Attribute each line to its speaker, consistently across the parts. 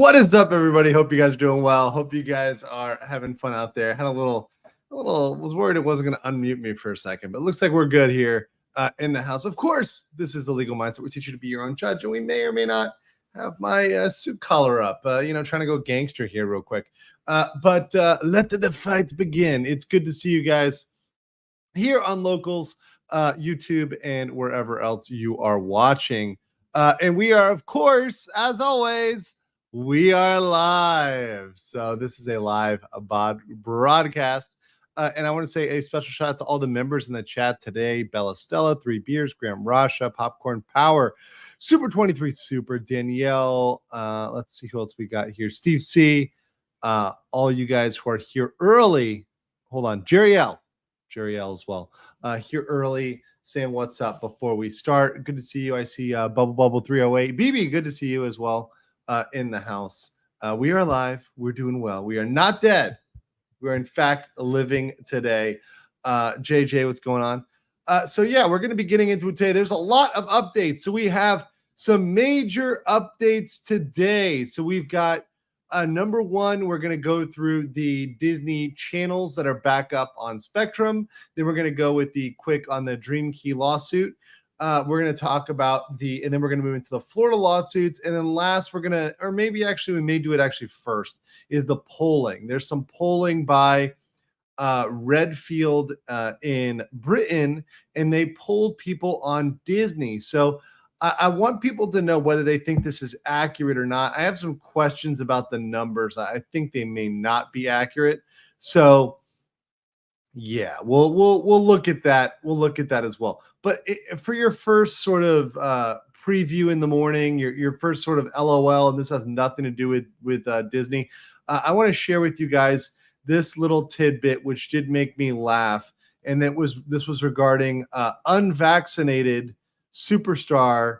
Speaker 1: What is up, everybody? Hope you guys are doing well. Hope you guys are having fun out there. Had a little, was worried it wasn't going to unmute me for a second, but it looks like we're good here in the house. Of course, this is the legal mindset. We teach you to be your own judge, and we may or may not have my suit collar up, trying to go gangster here real quick. But let the fight begin. It's good to see you guys here on Locals, YouTube, and wherever else you are watching. And we are, of course, as always, we are live. So this is a live broadcast. And I want to say a special shout out to all the members in the chat today. Bella Stella, 3 Beers, Graham Rasha, Popcorn Power, Super 23 Super, Danielle. Let's see who else we got here. Steve C. All you guys who are here early. Hold on. Jerry L as well. Here early saying what's up before we start. Good to see you. I see Bubble 308. BB, good to see you as well in the house. We are live. We're doing well. We are not dead. We are, in fact, living today. JJ, what's going on? So, yeah, we're going to be getting into it today. There's a lot of updates. So we have some major updates today. So we've got number one, we're going to go through the Disney channels that are back up on Spectrum. Then we're going to go with the quick on the Dream Key lawsuit. We're going to talk about and then we're going to move into the Florida lawsuits. And then last, we're going to, or maybe actually we may do it actually first, is the polling. There's some polling by Redfield in Britain, and they polled people on Disney. So I want people to know whether they think this is accurate or not. I have some questions about the numbers. I think they may not be accurate. So yeah, we'll look at that. We'll look at that as well. But for your first sort of preview in the morning, your first sort of LOL, and this has nothing to do with Disney, I want to share with you guys this little tidbit, which did make me laugh. And this was regarding unvaccinated superstar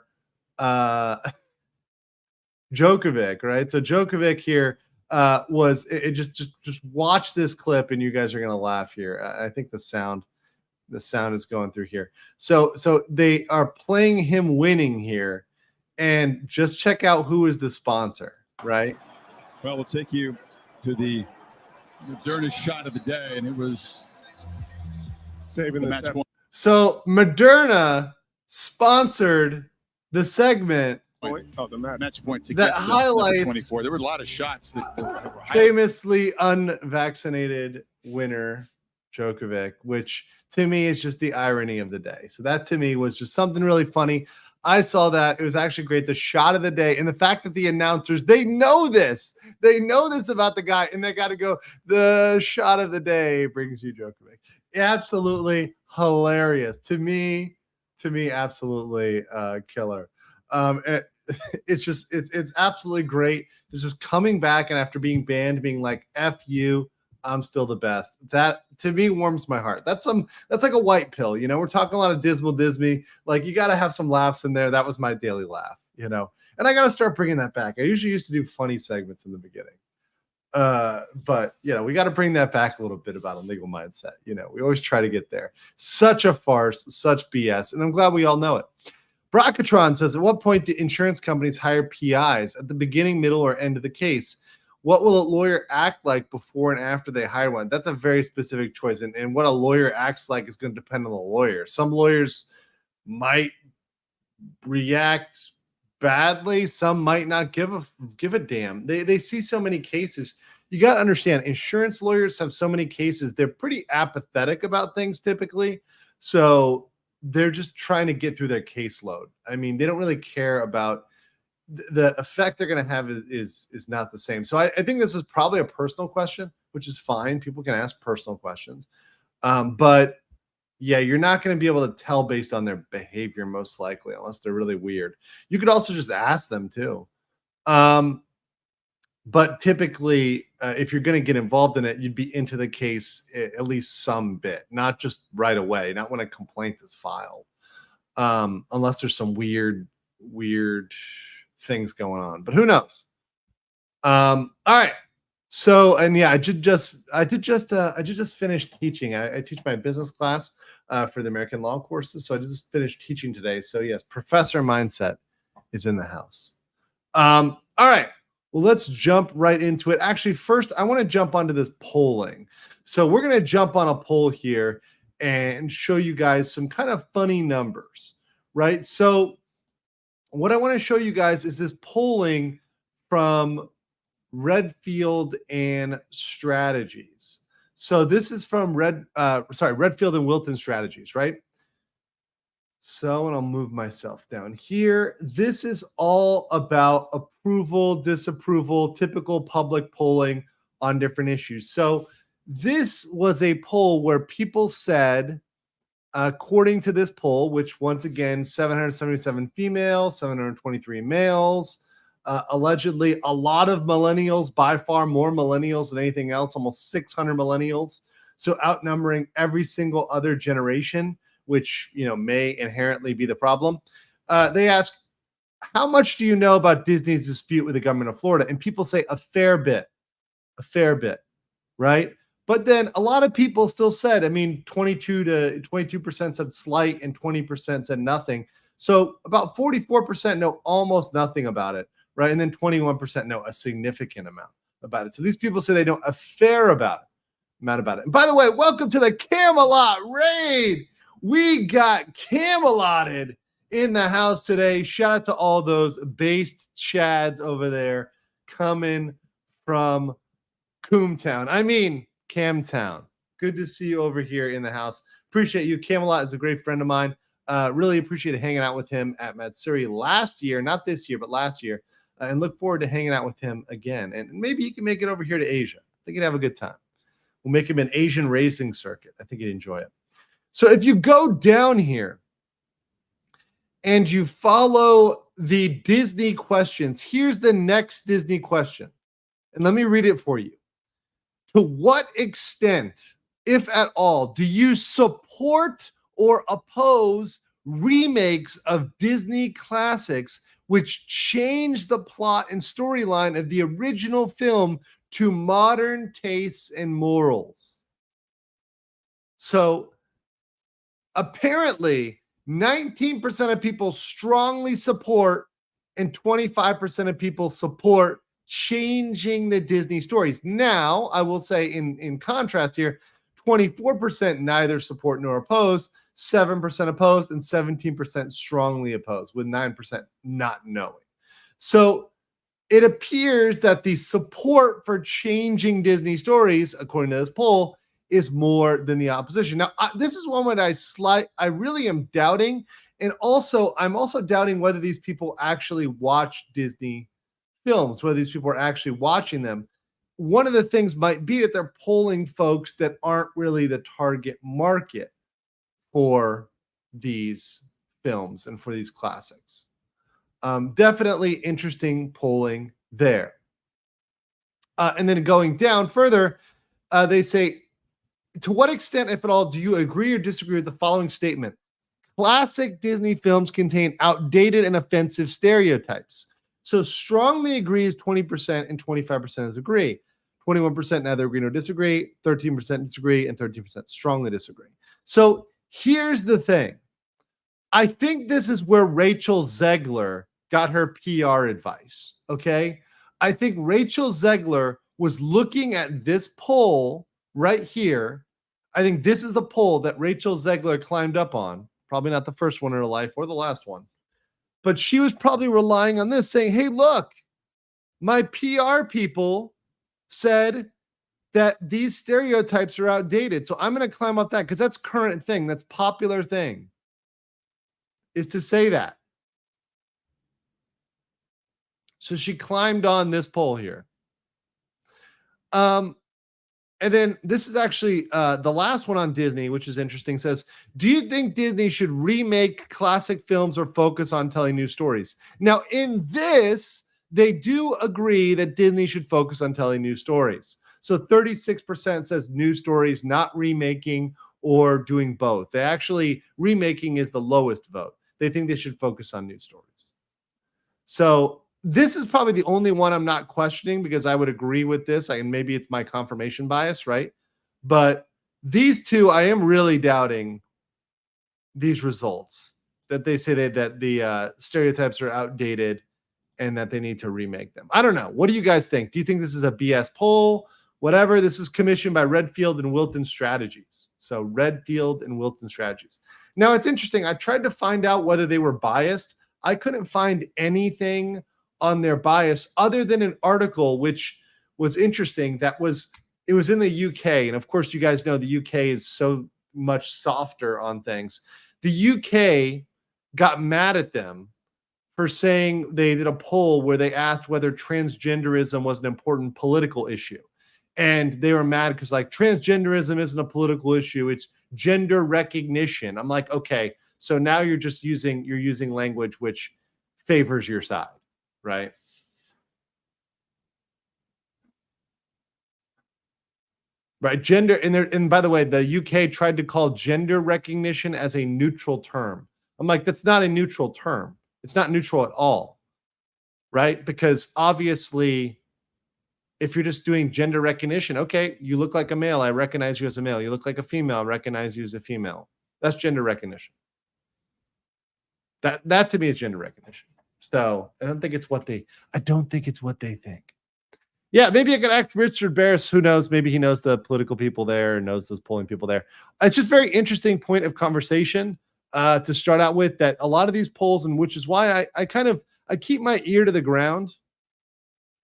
Speaker 1: Djokovic, right? So Djokovic here just watch this clip and you guys are gonna laugh here. I think the sound is going through here. So they are playing him winning here, and just check out who is the sponsor, right?
Speaker 2: Well, we'll take you to the Moderna shot of the day, and it was saving the match point.
Speaker 1: So Moderna sponsored the segment
Speaker 2: the match point to
Speaker 1: that
Speaker 2: get to
Speaker 1: highlights
Speaker 2: 24. There were a lot of shots that were
Speaker 1: famously unvaccinated winner Djokovic, which to me is just the irony of the day. So that to me was just something really funny. I saw that. It was actually great. The shot of the day, and the fact that the announcers, they know this about the guy, and they got to go, the shot of the day brings you Djokovic. Absolutely hilarious. To me, absolutely killer. It's absolutely great. It's just coming back, and after being banned, being like, F you, I'm still the best. That to me warms my heart. That's like a white pill. We're talking a lot of Disney. Like, you got to have some laughs in there. That was my daily laugh, and I got to start bringing that back. I usually used to do funny segments in the beginning. But we got to bring that back a little bit about a legal mindset. We always try to get there. Such a farce, such BS. And I'm glad we all know it. Brockatron says, at what point do insurance companies hire PIs? At the beginning, middle, or end of the case? What will a lawyer act like before and after they hire one? That's a very specific choice. And what a lawyer acts like is going to depend on the lawyer. Some lawyers might react badly. Some might not give a damn. They see so many cases. You got to understand, insurance lawyers have so many cases. They're pretty apathetic about things typically. So they're just trying to get through their caseload. I mean, they don't really care about the effect they're going to have is not the same. So I think this is probably a personal question, which is fine. People can ask personal questions. But yeah, you're not going to be able to tell based on their behavior, most likely, unless they're really weird. You could also just ask them too. But typically, if you're going to get involved in it, you'd be into the case at least some bit, not just right away, not when a complaint is filed, unless there's some weird things going on. But who knows? All right. So, and yeah, I did just finish teaching. I teach my business class for the American law courses. So I just finished teaching today. So yes, Professor Mindset is in the house. All right. Well, let's jump right into it. Actually, first, I want to jump onto this polling. So we're going to jump on a poll here and show you guys some kind of funny numbers, right? So what I want to show you guys is this polling from Redfield and Strategies. So this is from Redfield and Wilton Strategies, right? So, and I'll move myself down here. This is all about approval, disapproval, typical public polling on different issues. So this was a poll where people said, according to this poll, which once again, 777 females, 723 males, allegedly a lot of millennials, by far more millennials than anything else, almost 600 millennials. So outnumbering every single other generation, which, you know, may inherently be the problem. They ask, how much do you know about Disney's dispute with the government of Florida? And people say a fair bit, right? But then a lot of people still said, I mean, 22% said slight and 20% said nothing. So about 44% know almost nothing about it, right? And then 21% know a significant amount about it. So these people say they know a fair amount about it. And by the way, welcome to the Camelot raid. We got Camelotted in the house today. Shout out to all those based chads over there coming from Coomtown. I mean, Camtown. Good to see you over here in the house. Appreciate you. Camelot is a great friend of mine. Really appreciated hanging out with him at Matsuri last year, not this year, but last year. And look forward to hanging out with him again. And maybe you can make it over here to Asia. I think you'd have a good time. We'll make him an Asian racing circuit. I think you'd enjoy it. So if you go down here and you follow the Disney questions, here's the next Disney question. And let me read it for you. To what extent, if at all, do you support or oppose remakes of Disney classics which change the plot and storyline of the original film to modern tastes and morals? So apparently 19% of people strongly support and 25% of people support changing the Disney stories. Now, I will say in contrast here, 24% neither support nor oppose, 7% opposed, and 17% strongly opposed, with 9% not knowing. So it appears that the support for changing Disney stories, according to this poll, is more than the opposition. Now, this is one where I really am doubting, and also I'm also doubting whether these people actually watch Disney films, whether these people are actually watching them. One of the things might be that they're polling folks that aren't really the target market for these films and for these classics. Definitely interesting polling there. And then going down further, they say, to what extent, if at all, do you agree or disagree with the following statement? Classic Disney films contain outdated and offensive stereotypes. So strongly agree is 20% and 25% is agree. 21% neither agree nor disagree, 13% disagree, and 13% strongly disagree. So here's the thing. I think this is where Rachel Zegler got her PR advice, okay? I think Rachel Zegler was looking at this poll right here. I think this is the poll that Rachel Zegler climbed up on. Probably not the first one in her life or the last one. But she was probably relying on this, saying, hey, look, my PR people said that these stereotypes are outdated. So I'm going to climb up that because that's current thing. That's popular thing, is to say that. So she climbed on this poll here. And then this is actually the last one on Disney, which is interesting, says, do you think Disney should remake classic films or focus on telling new stories? Now, in this, they do agree that Disney should focus on telling new stories. So 36% says new stories, not remaking or doing both. They actually, remaking is the lowest vote. They think they should focus on new stories. So this is probably the only one I'm not questioning because I would agree with this. And maybe it's my confirmation bias, right? But these two, I am really doubting these results that they say that the stereotypes are outdated and that they need to remake them. I don't know. What do you guys think? Do you think this is a BS poll? Whatever. This is commissioned by Redfield and Wilton Strategies. So Redfield and Wilton Strategies. Now, it's interesting. I tried to find out whether they were biased. I couldn't find anything on their bias other than an article, which was interesting. It was in the UK. And of course, you guys know the UK is so much softer on things. The UK got mad at them for saying they did a poll where they asked whether transgenderism was an important political issue. And they were mad because like transgenderism isn't a political issue. It's gender recognition. I'm like, okay, so now you're using language which favors your side, right? Right. Gender. And by the way, the UK tried to call gender recognition as a neutral term. I'm like, that's not a neutral term. It's not neutral at all. Right. Because obviously, if you're just doing gender recognition, okay, you look like a male, I recognize you as a male. You look like a female, I recognize you as a female. That's gender recognition. That to me is gender recognition. So I don't think it's what they think. Yeah, maybe I could act Richard Barris. Who knows? Maybe he knows the political people there and knows those polling people there. It's just very interesting point of conversation to start out with, that a lot of these polls, and which is why I keep my ear to the ground,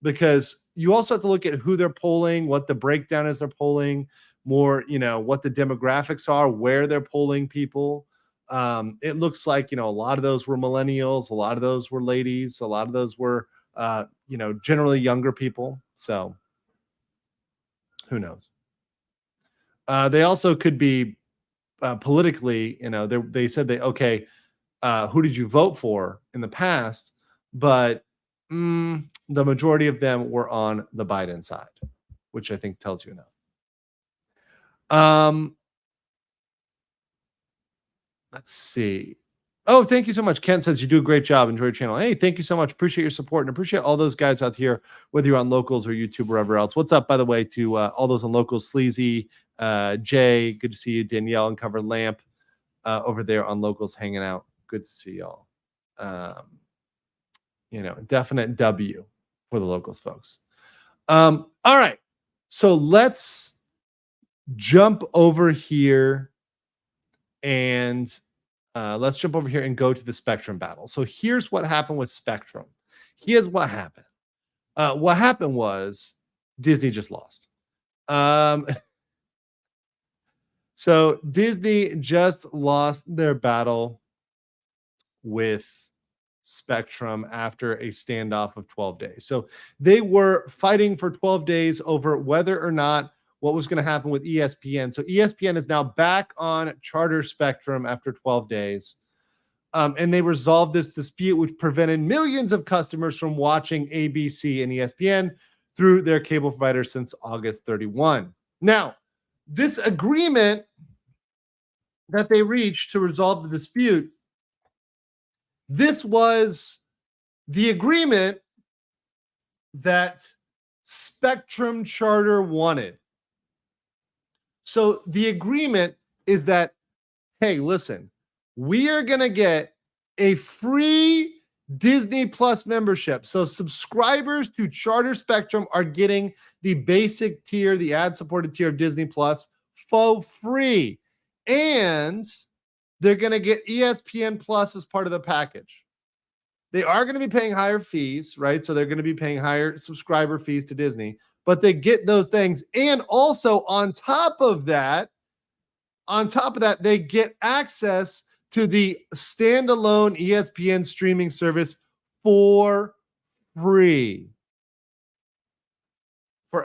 Speaker 1: because you also have to look at who they're polling, what the breakdown is they're polling, more, what the demographics are, where they're polling people. It looks like, a lot of those were millennials, a lot of those were ladies, a lot of those were, generally younger people. So who knows? They also could be politically, they said who did you vote for in the past? But the majority of them were on the Biden side, which I think tells you enough. Let's see. Oh, thank you so much. Ken says you do a great job. Enjoy your channel. Hey, thank you so much. Appreciate your support and appreciate all those guys out here, whether you're on Locals or YouTube or wherever else. What's up, by the way, to all those on Locals? Sleazy, Jay, good to see you. Danielle, Uncovered Lamp over there on Locals hanging out. Good to see y'all. Definite W for the Locals folks. All right. So let's jump over here and go to the Spectrum battle. So here's what happened with Spectrum. Here's what happened. What happened was Disney just lost. So Disney just lost their battle with Spectrum after a standoff of 12 days. So they were fighting for 12 days over whether or not what was going to happen with ESPN. So ESPN is now back on Charter Spectrum after 12 days. And they resolved this dispute, which prevented millions of customers from watching ABC and ESPN through their cable provider since August 31. Now, this agreement that they reached to resolve the dispute, this was the agreement that Spectrum Charter wanted. So the agreement is that, hey, listen, we are going to get a free Disney Plus membership. So subscribers to Charter Spectrum are getting the basic tier, the ad-supported tier of Disney Plus for free. And they're going to get ESPN Plus as part of the package. They are going to be paying higher fees, right? So they're going to be paying higher subscriber fees to Disney, but they get those things. And also on top of that, they get access to the standalone ESPN streaming service for free.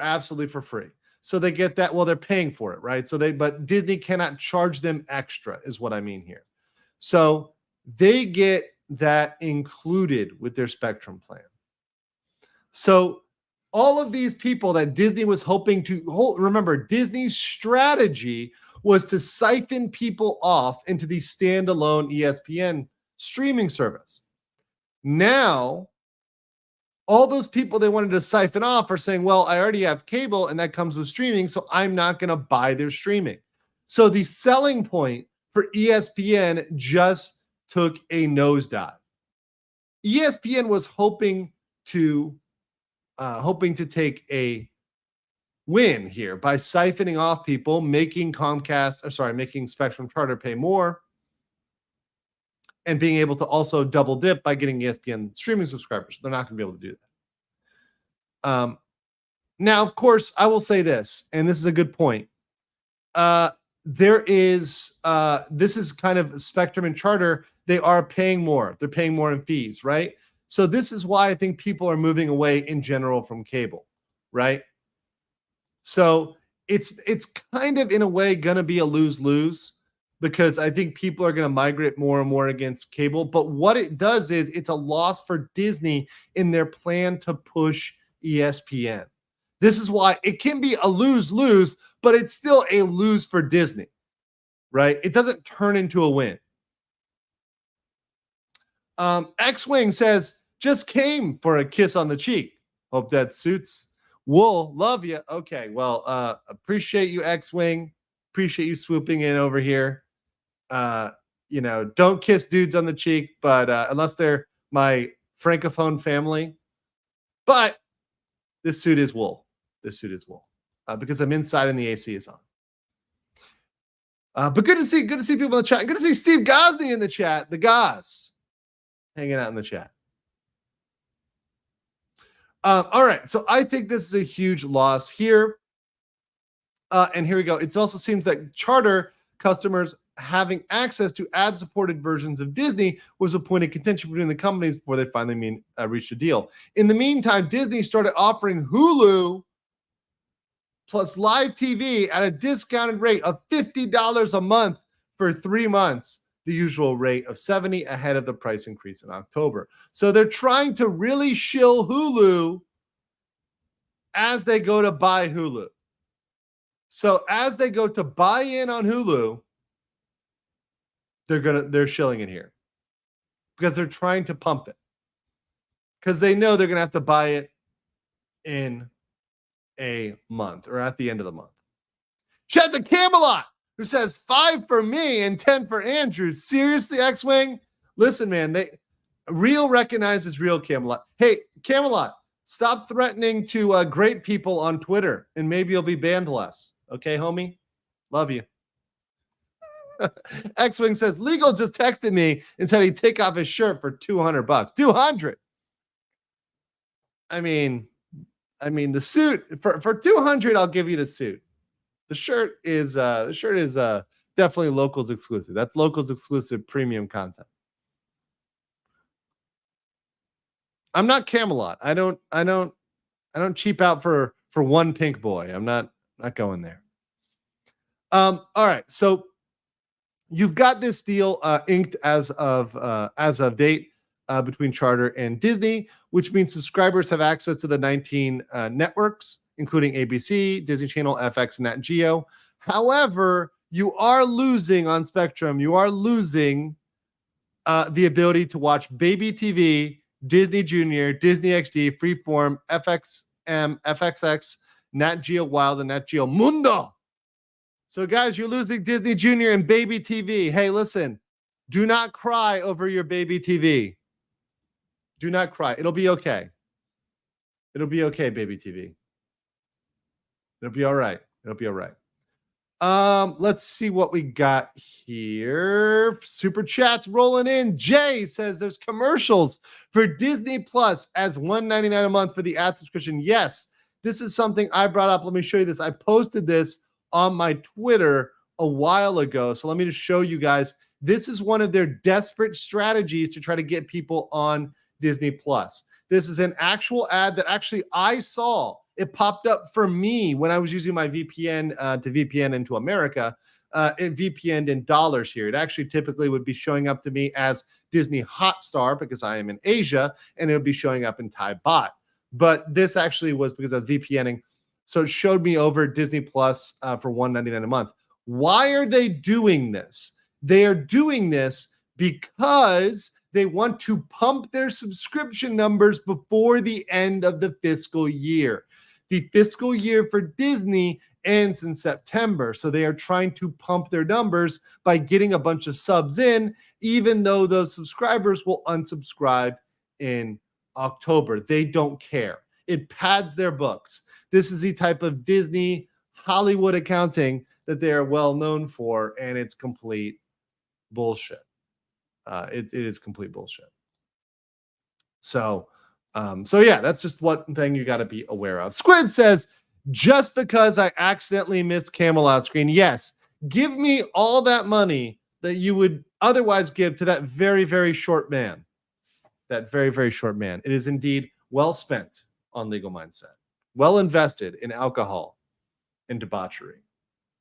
Speaker 1: Absolutely for free. So they get that. Well, they're paying for it, right? But Disney cannot charge them extra, is what I mean here. So they get that included with their Spectrum plan. So all of these people that Disney was hoping to hold, remember, Disney's strategy was to siphon people off into the standalone ESPN streaming service. Now, all those people they wanted to siphon off are saying, well, I already have cable and that comes with streaming, so I'm not going to buy their streaming. So the selling point for ESPN just took a nosedive. ESPN was hoping to take a win here by siphoning off people, making making Spectrum Charter pay more, and being able to also double dip by getting ESPN streaming subscribers. They're not going to be able to do that. Now, of course, I will say this, and this is a good point. This is kind of Spectrum and Charter. They are paying more. They're paying more in fees, right? So this is why I think people are moving away in general from cable, right? So it's kind of in a way going to be a lose-lose, because I think people are going to migrate more and more against cable. But what it does is it's a loss for Disney in their plan to push ESPN. This is why it can be a lose-lose, but it's still a lose for Disney, right? It doesn't turn into a win. X-Wing says, just came for a kiss on the cheek. Hope that suits. Wool, love you. Okay, well, appreciate you, X-Wing. Appreciate you swooping in over here. Don't kiss dudes on the cheek, but unless they're my Francophone family. But this suit is wool. Because I'm inside and the AC is on. But good to see people in the chat. Good to see Steve Gosney in the chat. The Goz hanging out in the chat. All right, so I think this is a huge loss here. And here we go. It also seems that Charter customers having access to ad-supported versions of Disney was a point of contention between the companies before they finally reached a deal. In the meantime, Disney started offering Hulu plus live TV at a discounted rate of $50 a month for 3 months, the usual rate of $70 ahead of the price increase in October. So they're trying to really shill Hulu as they go to buy Hulu. So as they go to buy in on Hulu, they're shilling it here because they're trying to pump it, because they know they're going to have to buy it in a month or at the end of the month. Shout out to Camelot, who says 5 for me and 10 for Andrew. Seriously, X-Wing? Listen, man, real recognizes real, Camelot. Hey, Camelot, stop threatening to great people on Twitter, and maybe you'll be banned less. Okay, homie? Love you. X-Wing says, Legal just texted me and said he'd take off his shirt for $200. 200. I mean, the suit for 200, I'll give you the suit. The shirt is definitely Locals exclusive. That's Locals exclusive premium content. I'm not Camelot. I don't cheap out for one pink boy. I'm not going there. All right. So you've got this deal inked as of date between Charter and Disney, which means subscribers have access to the 19 networks, including ABC, Disney Channel, FX, and Nat Geo. However, you are losing on Spectrum. You are losing the ability to watch Baby TV, Disney Junior, Disney XD, Freeform, FXM, FXX, Nat Geo Wild, and Nat Geo Mundo. So, guys, you're losing Disney Junior and Baby TV. Hey, listen, do not cry over your Baby TV. Do not cry. It'll be okay. It'll be okay, Baby TV. It'll be all right. It'll be all right. Let's see what we got here. Super chats rolling in. Jay says there's commercials for Disney Plus as $199 a month for the ad subscription. Yes, this is something I brought up. Let me show you this. I posted this on my Twitter a while ago. So let me just show you guys. This is one of their desperate strategies to try to get people on Disney Plus. This is an actual ad that actually I saw. It popped up for me when I was using my VPN to VPN into America. It VPN'd in dollars here. It actually typically would be showing up to me as Disney Hotstar because I am in Asia, and it would be showing up in Thai baht. But this actually was because I was VPNing. So it showed me over Disney Plus for $199 a month. Why are they doing this? They are doing this because they want to pump their subscription numbers before the end of the fiscal year. The fiscal year for Disney ends in September. So they are trying to pump their numbers by getting a bunch of subs in, even though those subscribers will unsubscribe in October. They don't care. It pads their books. This is the type of Disney Hollywood accounting that they are well known for, and it's complete bullshit. It is complete bullshit. So yeah, that's just one thing you got to be aware of. Squid says, just because I accidentally missed Camelot screen, yes, give me all that money that you would otherwise give to that very, very short man. That very, very short man. It is indeed well spent on Legal Mindset. Well invested in alcohol and debauchery.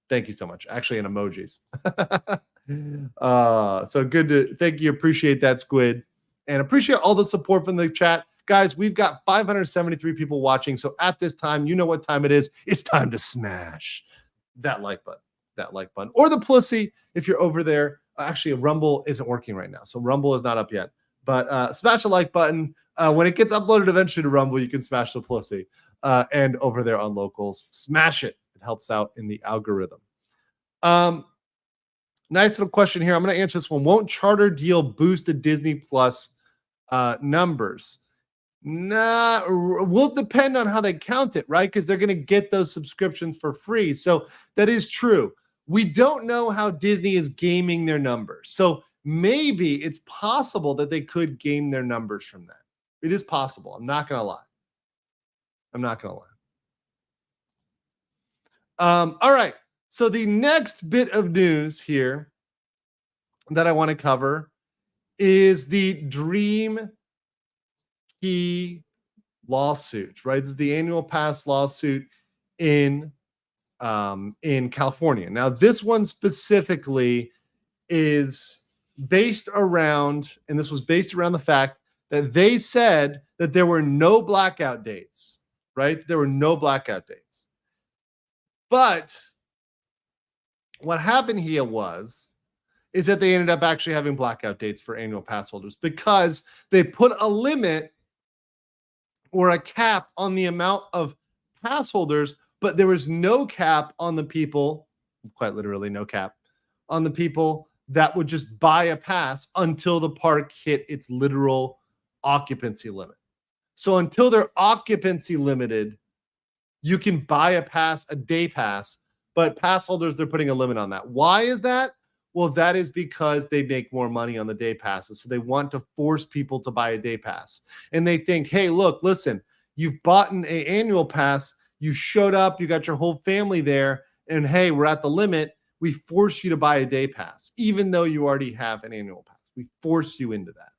Speaker 1: Thank you so much. Actually, in emojis. So good to thank you. Appreciate that, Squid. And appreciate all the support from the chat. Guys, we've got 573 people watching. So at this time, you know what time it is. It's time to smash that like button. That like button. Or the pussy if you're over there. Actually, Rumble isn't working right now. So Rumble is not up yet. But smash the like button. When it gets uploaded eventually to Rumble, you can smash the pussy. And over there on Locals, smash it. It helps out in the algorithm. Nice little question here. I'm going to answer this one. Won't charter deal boost the Disney Plus numbers? Nah, will depend on how they count it, right? Because they're going to get those subscriptions for free. So that is true. We don't know how Disney is gaming their numbers. So maybe it's possible that they could game their numbers from that. It is possible. I'm not going to lie. All right. So the next bit of news here that I want to cover is the Dream Key lawsuit, right? This is the annual pass lawsuit in California. Now, this one specifically is based around, and this was based around the fact that they said that there were no blackout dates, right? There were no blackout dates. But what happened here is that they ended up actually having blackout dates for annual pass holders because they put a limit or a cap on the amount of pass holders, but there was no cap on the people, quite literally no cap, on the people that would just buy a pass until the park hit its literal occupancy limit. So until they're occupancy limited, you can buy a pass, a day pass, but pass holders, they're putting a limit on that. Why is that? Well, that is because they make more money on the day passes. So they want to force people to buy a day pass. And they think, hey, look, listen, you've bought an annual pass. You showed up, you got your whole family there. And hey, we're at the limit. We force you to buy a day pass, even though you already have an annual pass. We force you into that.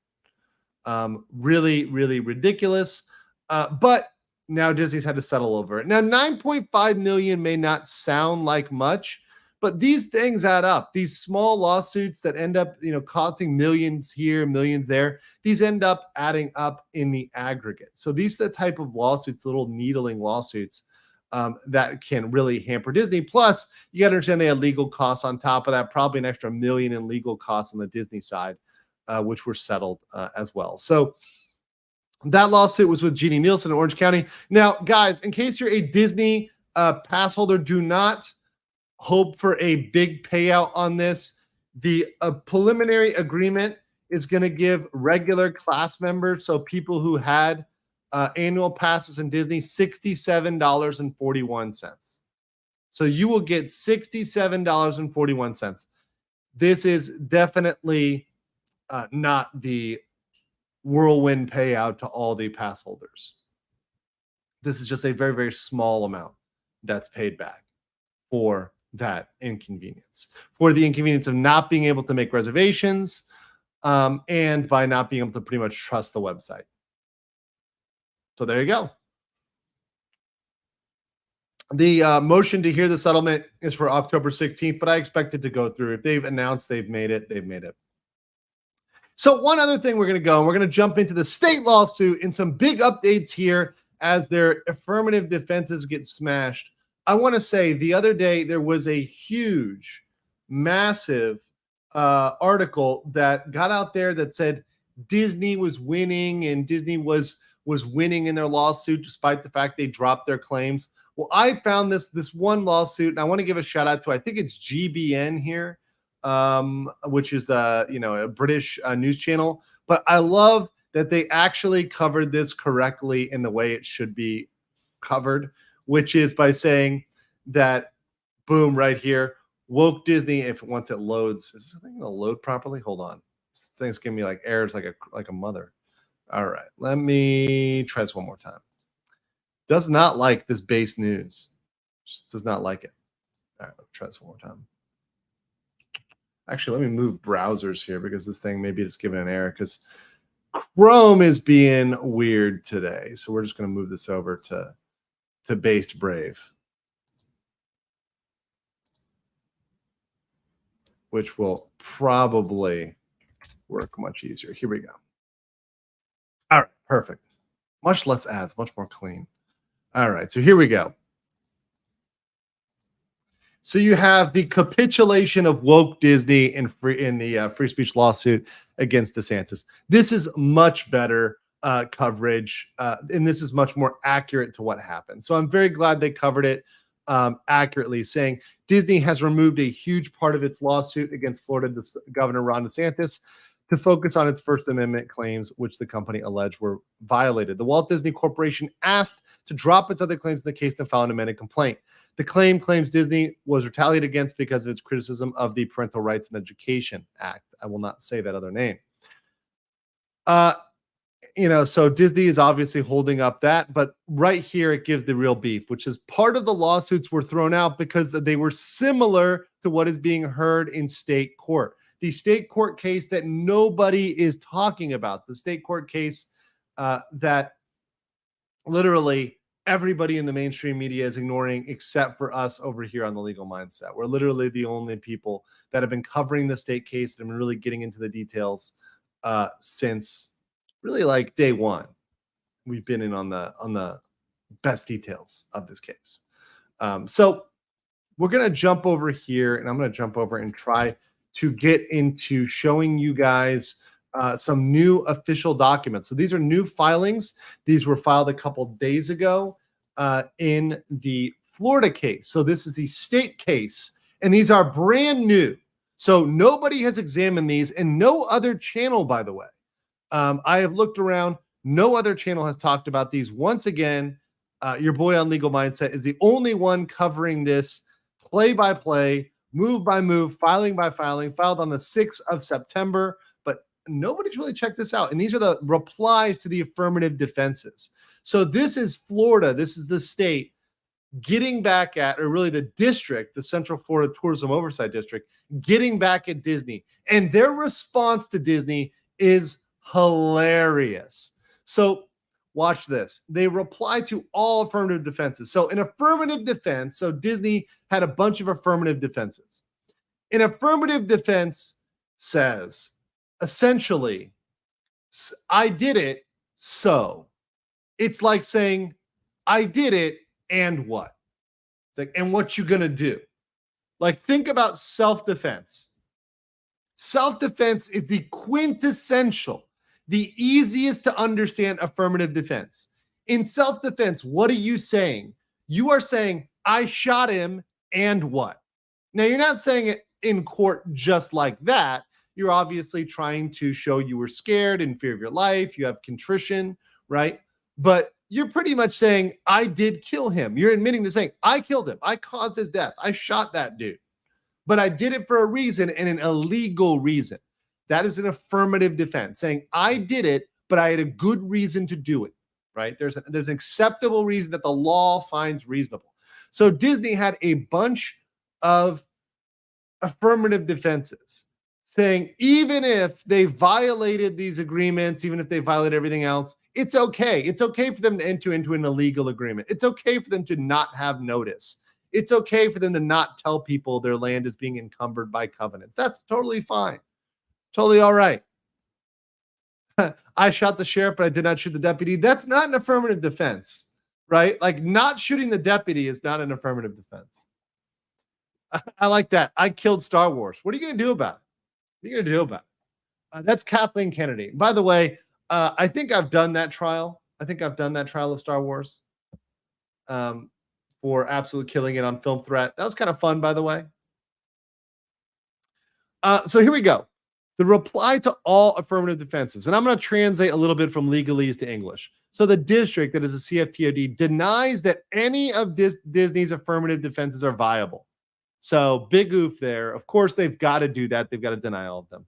Speaker 1: Really, really ridiculous. But now Disney's had to settle over it. Now, 9.5 million may not sound like much, but these things add up. These small lawsuits that end up, costing millions here, millions there, these end up adding up in the aggregate. So these are the type of lawsuits, little needling lawsuits, that can really hamper Disney. Plus, you got to understand they had legal costs on top of that, probably an extra $1 million in legal costs on the Disney side, which were settled as well. So that lawsuit was with Jeannie Nielsen in Orange County. Now, guys, in case you're a Disney pass holder, do not hope for a big payout on this. The preliminary agreement is going to give regular class members, so people who had annual passes in Disney, $67.41. So you will get $67.41. This is definitely not the whirlwind payout to all the pass holders. This is just a very, very small amount that's paid back for that inconvenience, for the inconvenience of not being able to make reservations, and by not being able to pretty much trust the website. So there you go. The motion to hear the settlement is for October 16th, but I expect it to go through. If they've announced they've made it, they've made it. So one other thing we're going to go, and we're going to jump into the state lawsuit and some big updates here as their affirmative defenses get smashed. I want to say the other day there was a huge, massive article that got out there that said Disney was winning and Disney was winning in their lawsuit despite the fact they dropped their claims. Well, I found this one lawsuit, and I want to give a shout out to, I think it's GBN here, which is a British news channel. But I love that they actually covered this correctly in the way it should be covered, which is by saying that, boom, right here, woke Disney. If once it loads, is this thing gonna load properly? Hold on, this thing's giving me like errors like a mother. All right, let me try this one more time. Does not like this base news. Just does not like it. All right, let's try this one more time. Actually, let me move browsers here because this thing maybe it's giving an error because Chrome is being weird today. So we're just going to move this over to Based Brave, which will probably work much easier. Here we go. All right, perfect. Much less ads, much more clean. All right, so here we go. So you have the capitulation of woke Disney in the free speech lawsuit against DeSantis. This is much better coverage, and this is much more accurate to what happened. So I'm very glad they covered it accurately, saying Disney has removed a huge part of its lawsuit against Florida Governor Ron DeSantis to focus on its First Amendment claims, which the company alleged were violated. The Walt Disney Corporation asked to drop its other claims in the case and filed an amended complaint. The claim claims Disney was retaliated against because of its criticism of the Parental Rights and Education Act. I will not say that other name. So Disney is obviously holding up that, but right here it gives the real beef, which is part of the lawsuits were thrown out because they were similar to what is being heard in state court. The state court case that nobody is talking about, the state court case that literally everybody in the mainstream media is ignoring except for us over here on the Legal Mindset. We're literally the only people that have been covering the state case and really getting into the details since really like day one. We've been in on the best details of this case. So we're going to jump over here, and I'm going to jump over and try to get into showing you guys some new official documents. So these are new filings. These were filed a couple days ago in the Florida case. So this is the state case, and these are brand new. So nobody has examined these, and no other channel, by the way. I have looked around. No other channel has talked about these. Once again, your boy on Legal Mindset is the only one covering this play by play, move by move, filing by filing, filed on the 6th of September. But nobody's really checked this out. And these are the replies to the affirmative defenses. So this is Florida. This is the state getting back at, or really the district, the Central Florida Tourism Oversight District, getting back at Disney. And their response to Disney is hilarious. So watch this. They reply to all affirmative defenses. So an affirmative defense, so Disney had a bunch of affirmative defenses. An affirmative defense says, essentially, I did it, so. It's like saying, I did it, and what? It's like, and what you gonna do? Like, think about self-defense. Self-defense is the quintessential, the easiest to understand affirmative defense. In self-defense, what are you saying? You are saying, I shot him, and what? Now, you're not saying it in court just like that. You're obviously trying to show you were scared, in fear of your life. You have contrition, right? But you're pretty much saying, I did kill him. You're admitting to saying, I killed him. I caused his death. I shot that dude. But I did it for a reason, and an illegal reason. That is an affirmative defense, saying I did it, but I had a good reason to do it, right? There's an acceptable reason that the law finds reasonable. So Disney had a bunch of affirmative defenses saying even if they violated these agreements, even if they violated everything else, it's okay. It's okay for them to enter into an illegal agreement. It's okay for them to not have notice. It's okay for them to not tell people their land is being encumbered by covenants. That's totally fine. Totally all right. I shot the sheriff, but I did not shoot the deputy. That's not an affirmative defense, right? Like, not shooting the deputy is not an affirmative defense. I like that. I killed Star Wars. What are you going to do about it? What are you going to do about it? That's Kathleen Kennedy. By the way, I think I've done that trial. I think I've done that trial of Star Wars for absolute killing it on film threat. That was kind of fun, by the way. So here we go. The reply to all affirmative defenses, and I'm going to translate a little bit from legalese to English. So the district, that is a CFTOD, denies that any of Disney's affirmative defenses are viable. So big oof there. Of course, they've got to do that. They've got to deny all of them.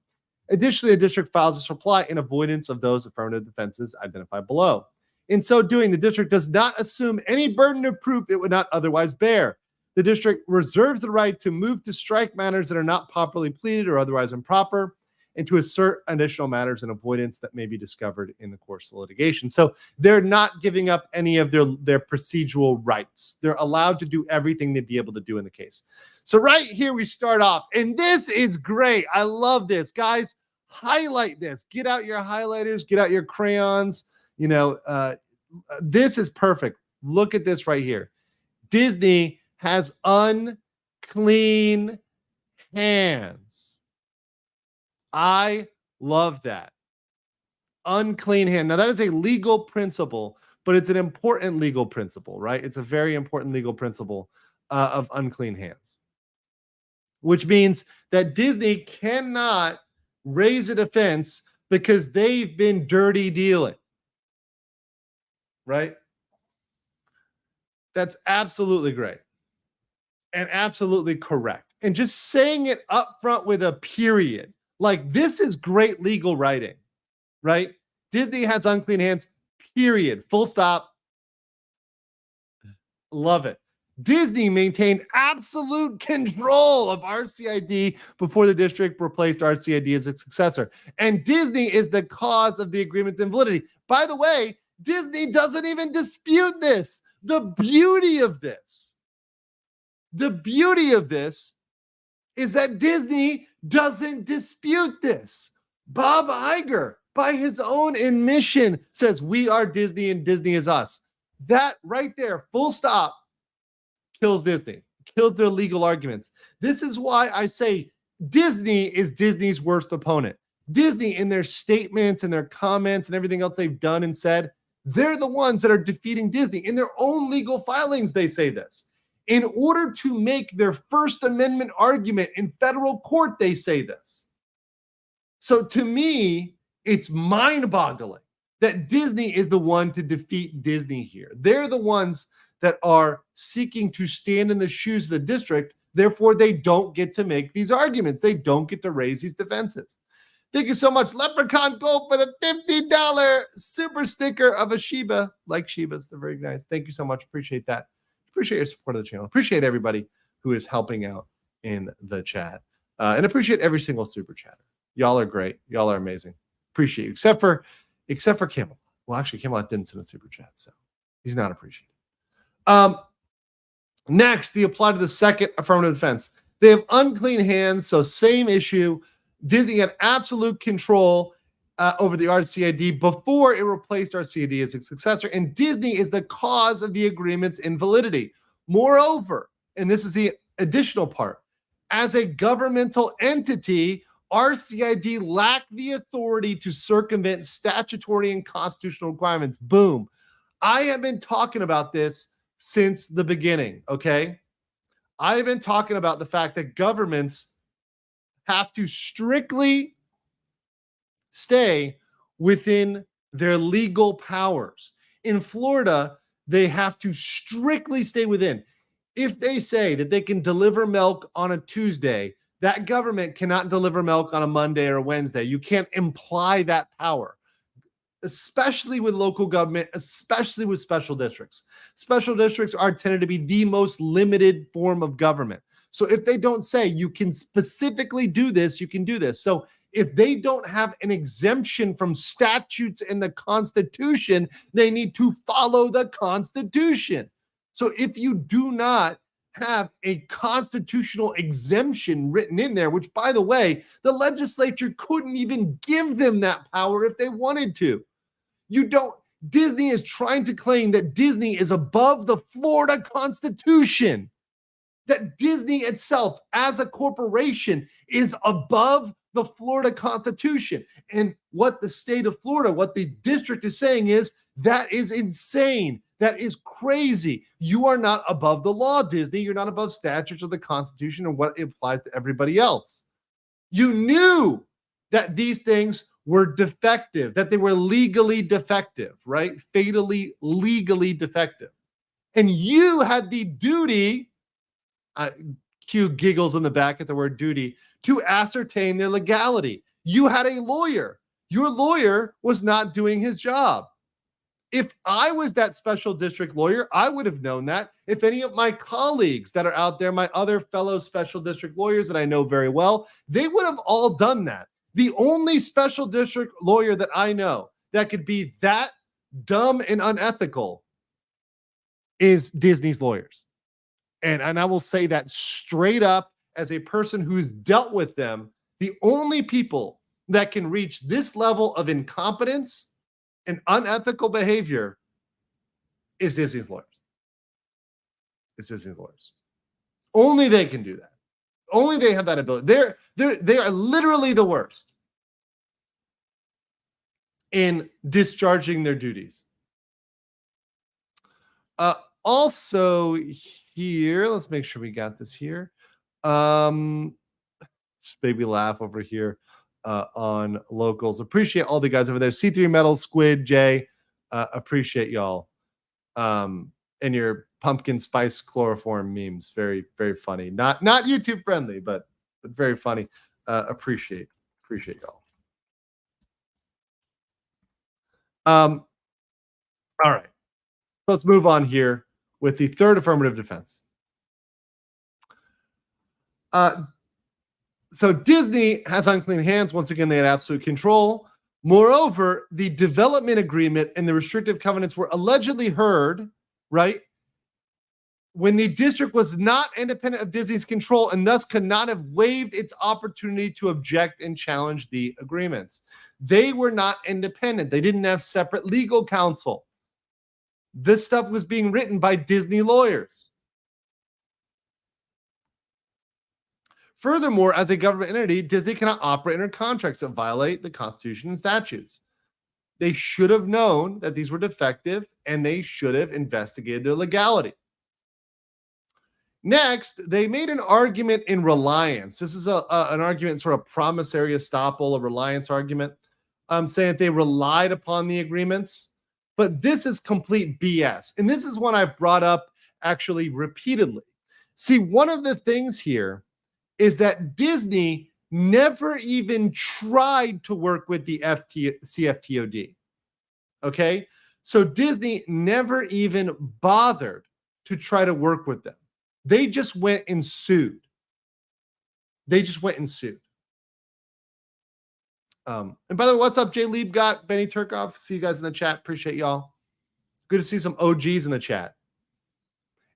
Speaker 1: Additionally, the district files this reply in avoidance of those affirmative defenses identified below. In so doing, the district does not assume any burden of proof it would not otherwise bear. The district reserves the right to move to strike matters that are not properly pleaded or otherwise improper, and to assert additional matters in avoidance that may be discovered in the course of litigation. So they're not giving up any of their procedural rights. They're allowed to do everything they'd be able to do in the case. So right here we start off, and this is great. I love this. Guys, highlight this. Get out your highlighters, get out your crayons. This is perfect. Look at this right here. Disney has unclean hands. I love that. Unclean hand. Now, that is a legal principle, but it's an important legal principle, right? It's a very important legal principle of unclean hands, which means that Disney cannot raise a defense because they've been dirty dealing, right? That's absolutely great and absolutely correct. And just saying it up front with a period, like, this is great legal writing, right? Disney has unclean hands, period, full stop. Love it. Disney maintained absolute control of RCID before the district replaced RCID as its successor. And Disney is the cause of the agreement's invalidity. By the way, Disney doesn't even dispute this. The beauty of this is that Disney doesn't dispute this. Bob Iger, by his own admission, says we are Disney and Disney is us. That right there, full stop, kills Disney, kills their legal arguments. This is why I say Disney is Disney's worst opponent. Disney, in their statements and their comments and everything else they've done and said, they're the ones that are defeating Disney. In their own legal filings, they say this. In order to make their First Amendment argument in federal court, they say this. So to me, it's mind-boggling that Disney is the one to defeat Disney here. They're the ones that are seeking to stand in the shoes of the district. Therefore, they don't get to make these arguments. They don't get to raise these defenses. Thank you so much, Leprechaun Gold, for the $50 super sticker of a Shiba. Like Shibas, they're very nice. Thank you so much. Appreciate that. Appreciate your support of the channel. Appreciate everybody who is helping out in the chat. And appreciate every single super chatter. Y'all are great. Y'all are amazing. Appreciate you. Except for Camelot. Well, actually, Camelot didn't send a super chat, so he's not appreciated. Next, the apply to the second affirmative defense. They have unclean hands, so same issue. Disney had absolute control over the RCID before it replaced RCID as its successor, and Disney is the cause of the agreement's invalidity. Moreover, and this is the additional part, as a governmental entity, RCID lacked the authority to circumvent statutory and constitutional requirements. Boom. I have been talking about this since the beginning, okay? I have been talking about the fact that governments have to strictly stay within their legal powers. In Florida, they have to strictly stay within. If they say that they can deliver milk on a Tuesday, that government cannot deliver milk on a Monday or a Wednesday. You can't imply that power, especially with local government, especially with special districts. Special districts are tended to be the most limited form of government. So if they don't say you can specifically do this, you can do this. So if they don't have an exemption from statutes in the Constitution, they need to follow the Constitution. So if you do not have a constitutional exemption written in there, which, by the way, the legislature couldn't even give them that power if they wanted to. You don't. Disney is trying to claim that Disney is above the Florida Constitution, that Disney itself as a corporation is above the Florida Constitution. And what the state of Florida, what the district is saying is, that is insane. That is crazy. You are not above the law, Disney. You're not above statutes or the Constitution or what it applies to everybody else. You knew that these things were defective, that they were legally defective, right? Fatally, legally defective. And you had the duty, Q giggles in the back at the word duty, to ascertain their legality. You had a lawyer. Your lawyer was not doing his job. If I was that special district lawyer, I would have known that. If any of my colleagues that are out there, my other fellow special district lawyers that I know very well, they would have all done that. The only special district lawyer that I know that could be that dumb and unethical is Disney's lawyers. And I will say that straight up as a person who's dealt with them. The only people that can reach this level of incompetence and unethical behavior is Disney's lawyers. It's Disney's lawyers. Only they can do that. Only they have that ability. They are literally the worst in discharging their duties. Also here, let's make sure we got this here. Just baby laugh over here on locals. Appreciate all the guys over there. C3 Metal, Squid, Jay. Appreciate y'all. And your pumpkin spice chloroform memes. Very, very funny. Not YouTube friendly, but very funny. Appreciate y'all. All right. Let's move on here with the third affirmative defense. So Disney has unclean hands. Once again, they had absolute control. Moreover, the development agreement and the restrictive covenants were allegedly heard, right, when the district was not independent of Disney's control and thus could not have waived its opportunity to object and challenge the agreements. They were not independent. They didn't have separate legal counsel. This stuff was being written by Disney lawyers. Furthermore, as a government entity, Disney cannot operate under contracts that violate the Constitution and statutes. They should have known that these were defective, and they should have investigated their legality. Next, they made an argument in reliance. This is an argument, sort of promissory estoppel, a reliance argument, saying that they relied upon the agreements. But this is complete BS. And this is one I've brought up actually repeatedly. See, one of the things here is that Disney never even tried to work with the CFTOD. Okay? So Disney never even bothered to try to work with them. They just went and sued. And by the way, what's up, Jay Liebgott, Benny Turkoff? See you guys in the chat. Appreciate y'all. Good to see some OGs in the chat.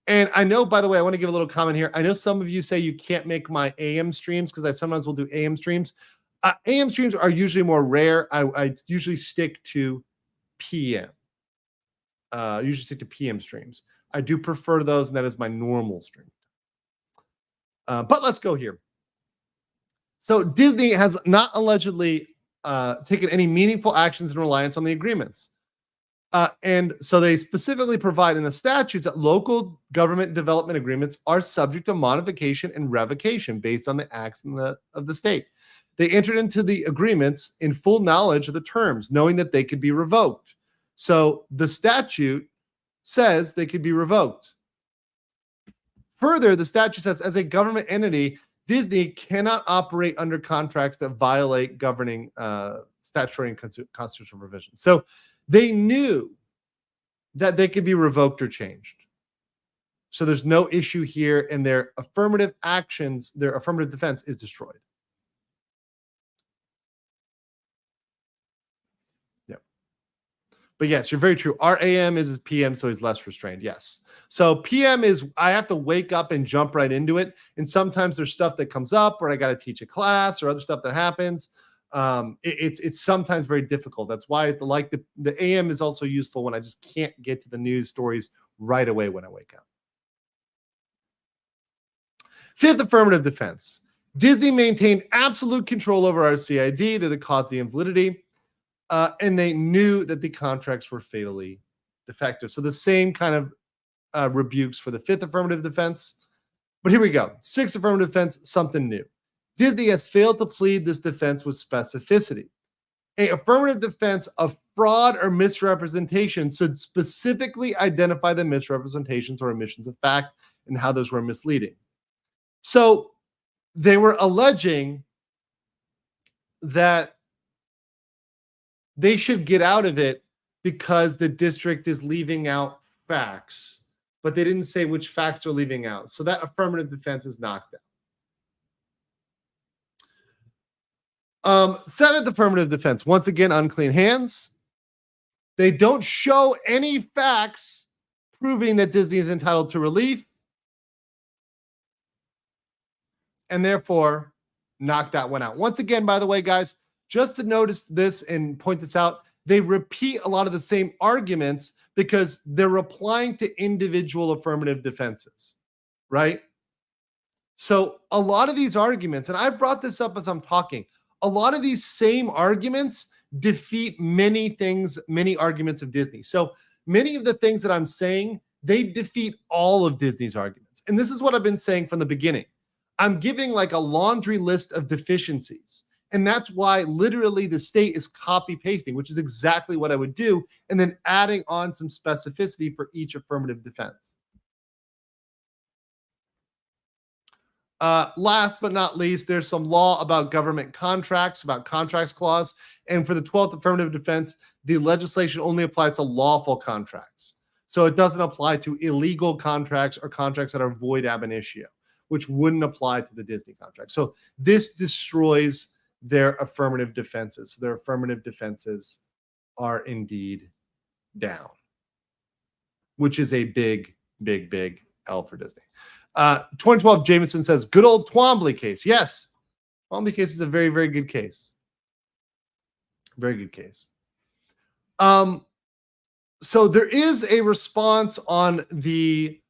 Speaker 1: And I know, by the way, I want to give a little comment here. I know some of you say you can't make my AM streams because I sometimes will do AM streams. AM streams are usually more rare. I usually stick to PM. Usually stick to PM streams. I do prefer those, and that is my normal stream. But let's go here. So Disney has not allegedly taken any meaningful actions in reliance on the agreements. And so they specifically provide in the statutes that local government development agreements are subject to modification and revocation based on the acts of the state. They entered into the agreements in full knowledge of the terms, knowing that they could be revoked. So the statute says they could be revoked. Further, the statute says as a government entity, Disney cannot operate under contracts that violate governing statutory and constitutional provisions. So they knew that they could be revoked or changed. So there's no issue here, and their affirmative actions, their affirmative defense is destroyed. Yep. But yes, you're very true. Our AM is PM, so he's less restrained. Yes. So PM is, I have to wake up and jump right into it. And sometimes there's stuff that comes up where I got to teach a class or other stuff that happens. It's sometimes very difficult. That's why the AM is also useful when I just can't get to the news stories right away when I wake up. Fifth affirmative defense. Disney maintained absolute control over our CID that caused the invalidity, and they knew that the contracts were fatally defective. So the same kind of rebukes for the fifth affirmative defense. But here we go. Sixth affirmative defense, something new. Disney has failed to plead this defense with specificity. An affirmative defense of fraud or misrepresentation should specifically identify the misrepresentations or omissions of fact and how those were misleading. So they were alleging that they should get out of it because the district is leaving out facts, but they didn't say which facts they're leaving out. So that affirmative defense is knocked out. Seventh affirmative defense, once again, unclean hands. They don't show any facts proving that Disney is entitled to relief, and therefore knock that one out. Once again, by the way, guys, just to notice this and point this out, they repeat a lot of the same arguments because they're replying to individual affirmative defenses, right? So a lot of these arguments, and I've brought this up as I'm talking, a lot of these same arguments defeat many things, many arguments of Disney. So many of the things that I'm saying, they defeat all of Disney's arguments. And this is what I've been saying from the beginning. I'm giving like a laundry list of deficiencies. And that's why literally the state is copy pasting, which is exactly what I would do, and then adding on some specificity for each affirmative defense. Last but not least, there's some law about government contracts, about contracts clause. And for the 12th affirmative defense, the legislation only applies to lawful contracts. So it doesn't apply to illegal contracts or contracts that are void ab initio, which wouldn't apply to the Disney contract. So this destroys their affirmative defenses. So their affirmative defenses are indeed down, which is a big, big, big L for Disney. 2012 Jameson says, good old Twombly case. Yes, Twombly case is a very, very good case. Very good case. So there is a response on the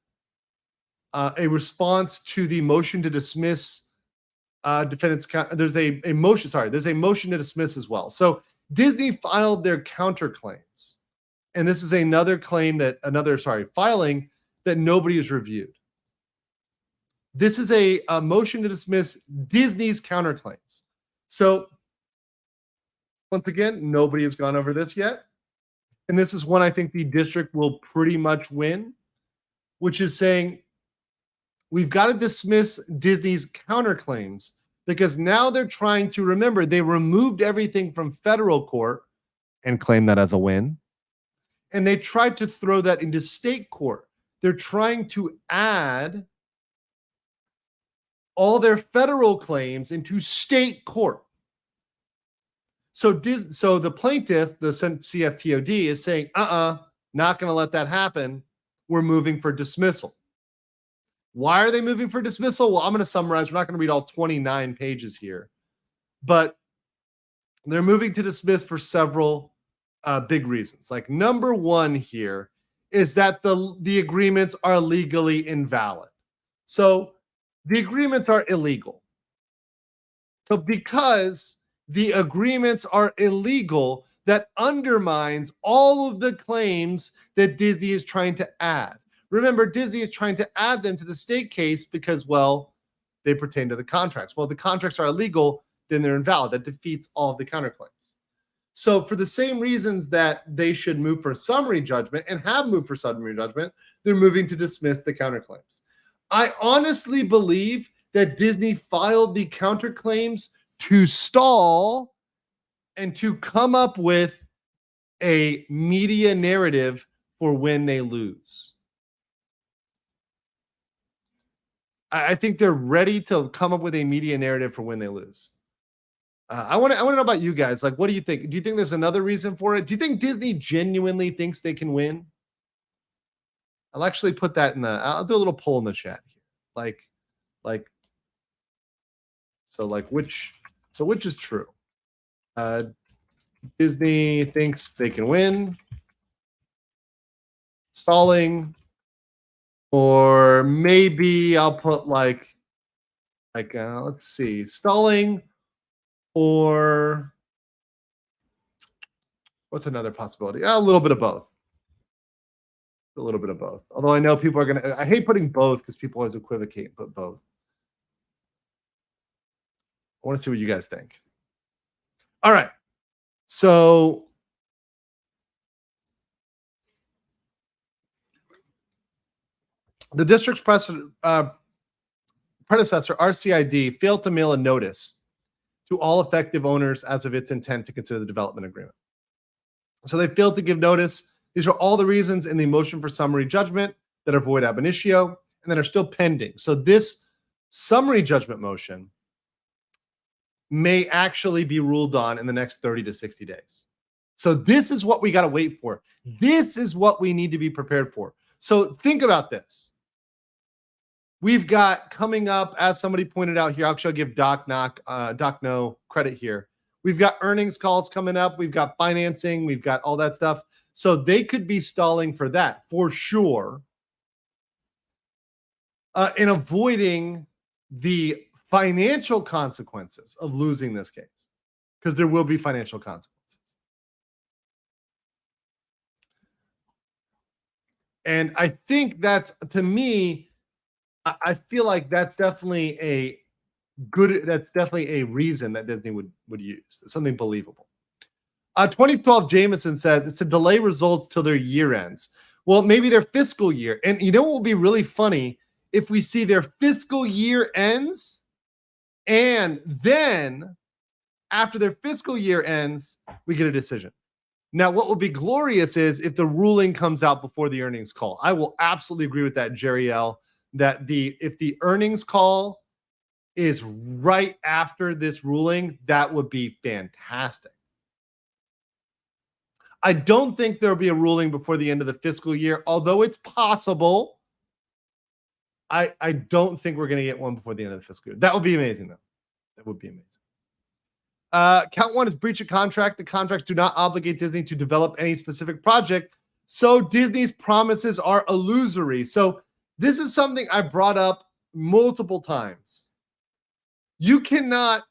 Speaker 1: a response to the motion to dismiss defendants. There's a motion. Sorry, there's a motion to dismiss as well. So Disney filed their counterclaims, and this is another claim that filing that nobody has reviewed. This is a motion to dismiss Disney's counterclaims. So once again, nobody has gone over this yet. And this is one I think the district will pretty much win, which is saying we've got to dismiss Disney's counterclaims because now they're trying to, remember, they removed everything from federal court and claim that as a win. And they tried to throw that into state court. They're trying to add all their federal claims into state court. So the plaintiff, the CFTOD, is saying, not going to let that happen. We're moving for dismissal. Why are they moving for dismissal? Well, I'm going to summarize. We're not going to read all 29 pages here. But they're moving to dismiss for several big reasons. Like number one here is that the agreements are legally invalid. So the agreements are illegal. So because the agreements are illegal, that undermines all of the claims that Disney is trying to add. Remember, Disney is trying to add them to the state case because, well, they pertain to the contracts. Well, the contracts are illegal, then they're invalid. That defeats all of the counterclaims. So for the same reasons that they should move for summary judgment and have moved for summary judgment, they're moving to dismiss the counterclaims. I honestly believe that Disney filed the counterclaims to stall and to come up with a media narrative for when they lose. I think they're ready to come up with a media narrative for when they lose. I want to know about you guys. Like, what do you think? Do you think there's another reason for it? Do you think Disney genuinely thinks they can win? I'll actually put that I'll do a little poll in the chat here. Which is true? Disney thinks they can win, stalling, or maybe I'll put let's see, stalling, or what's another possibility? A little bit of both. A little bit of both. Although I know people are I hate putting both because people always equivocate, but both. I want to see what you guys think. All right. So the district's predecessor, RCID, failed to mail a notice to all effective owners as of its intent to consider the development agreement. So they failed to give notice. These are all the reasons in the motion for summary judgment that are void ab initio and that are still pending. So this summary judgment motion may actually be ruled on in the next 30 to 60 days. So this is what we got to wait for. This is what we need to be prepared for. So think about this. We've got coming up, as somebody pointed out here, I'll give Doc No credit here. We've got earnings calls coming up. We've got financing. We've got all that stuff. So they could be stalling for that for sure. In avoiding the financial consequences of losing this case, because there will be financial consequences. And I think that's, to me, I feel like that's definitely a reason that Disney would use. It's something believable. 2012 Jameson says it's to delay results till their year ends. Well, maybe their fiscal year. And you know what will be really funny? If we see their fiscal year ends, and then after their fiscal year ends, we get a decision. Now, what will be glorious is if the ruling comes out before the earnings call. I will absolutely agree with that, Jerry L. That if the earnings call is right after this ruling, that would be fantastic. I don't think there'll be a ruling before the end of the fiscal year, although it's possible. I don't think we're going to get one before the end of the fiscal year. That would be amazing, though. That would be amazing. Count one is breach of contract. The contracts do not obligate Disney to develop any specific project, so Disney's promises are illusory. So this is something I brought up multiple times. You cannot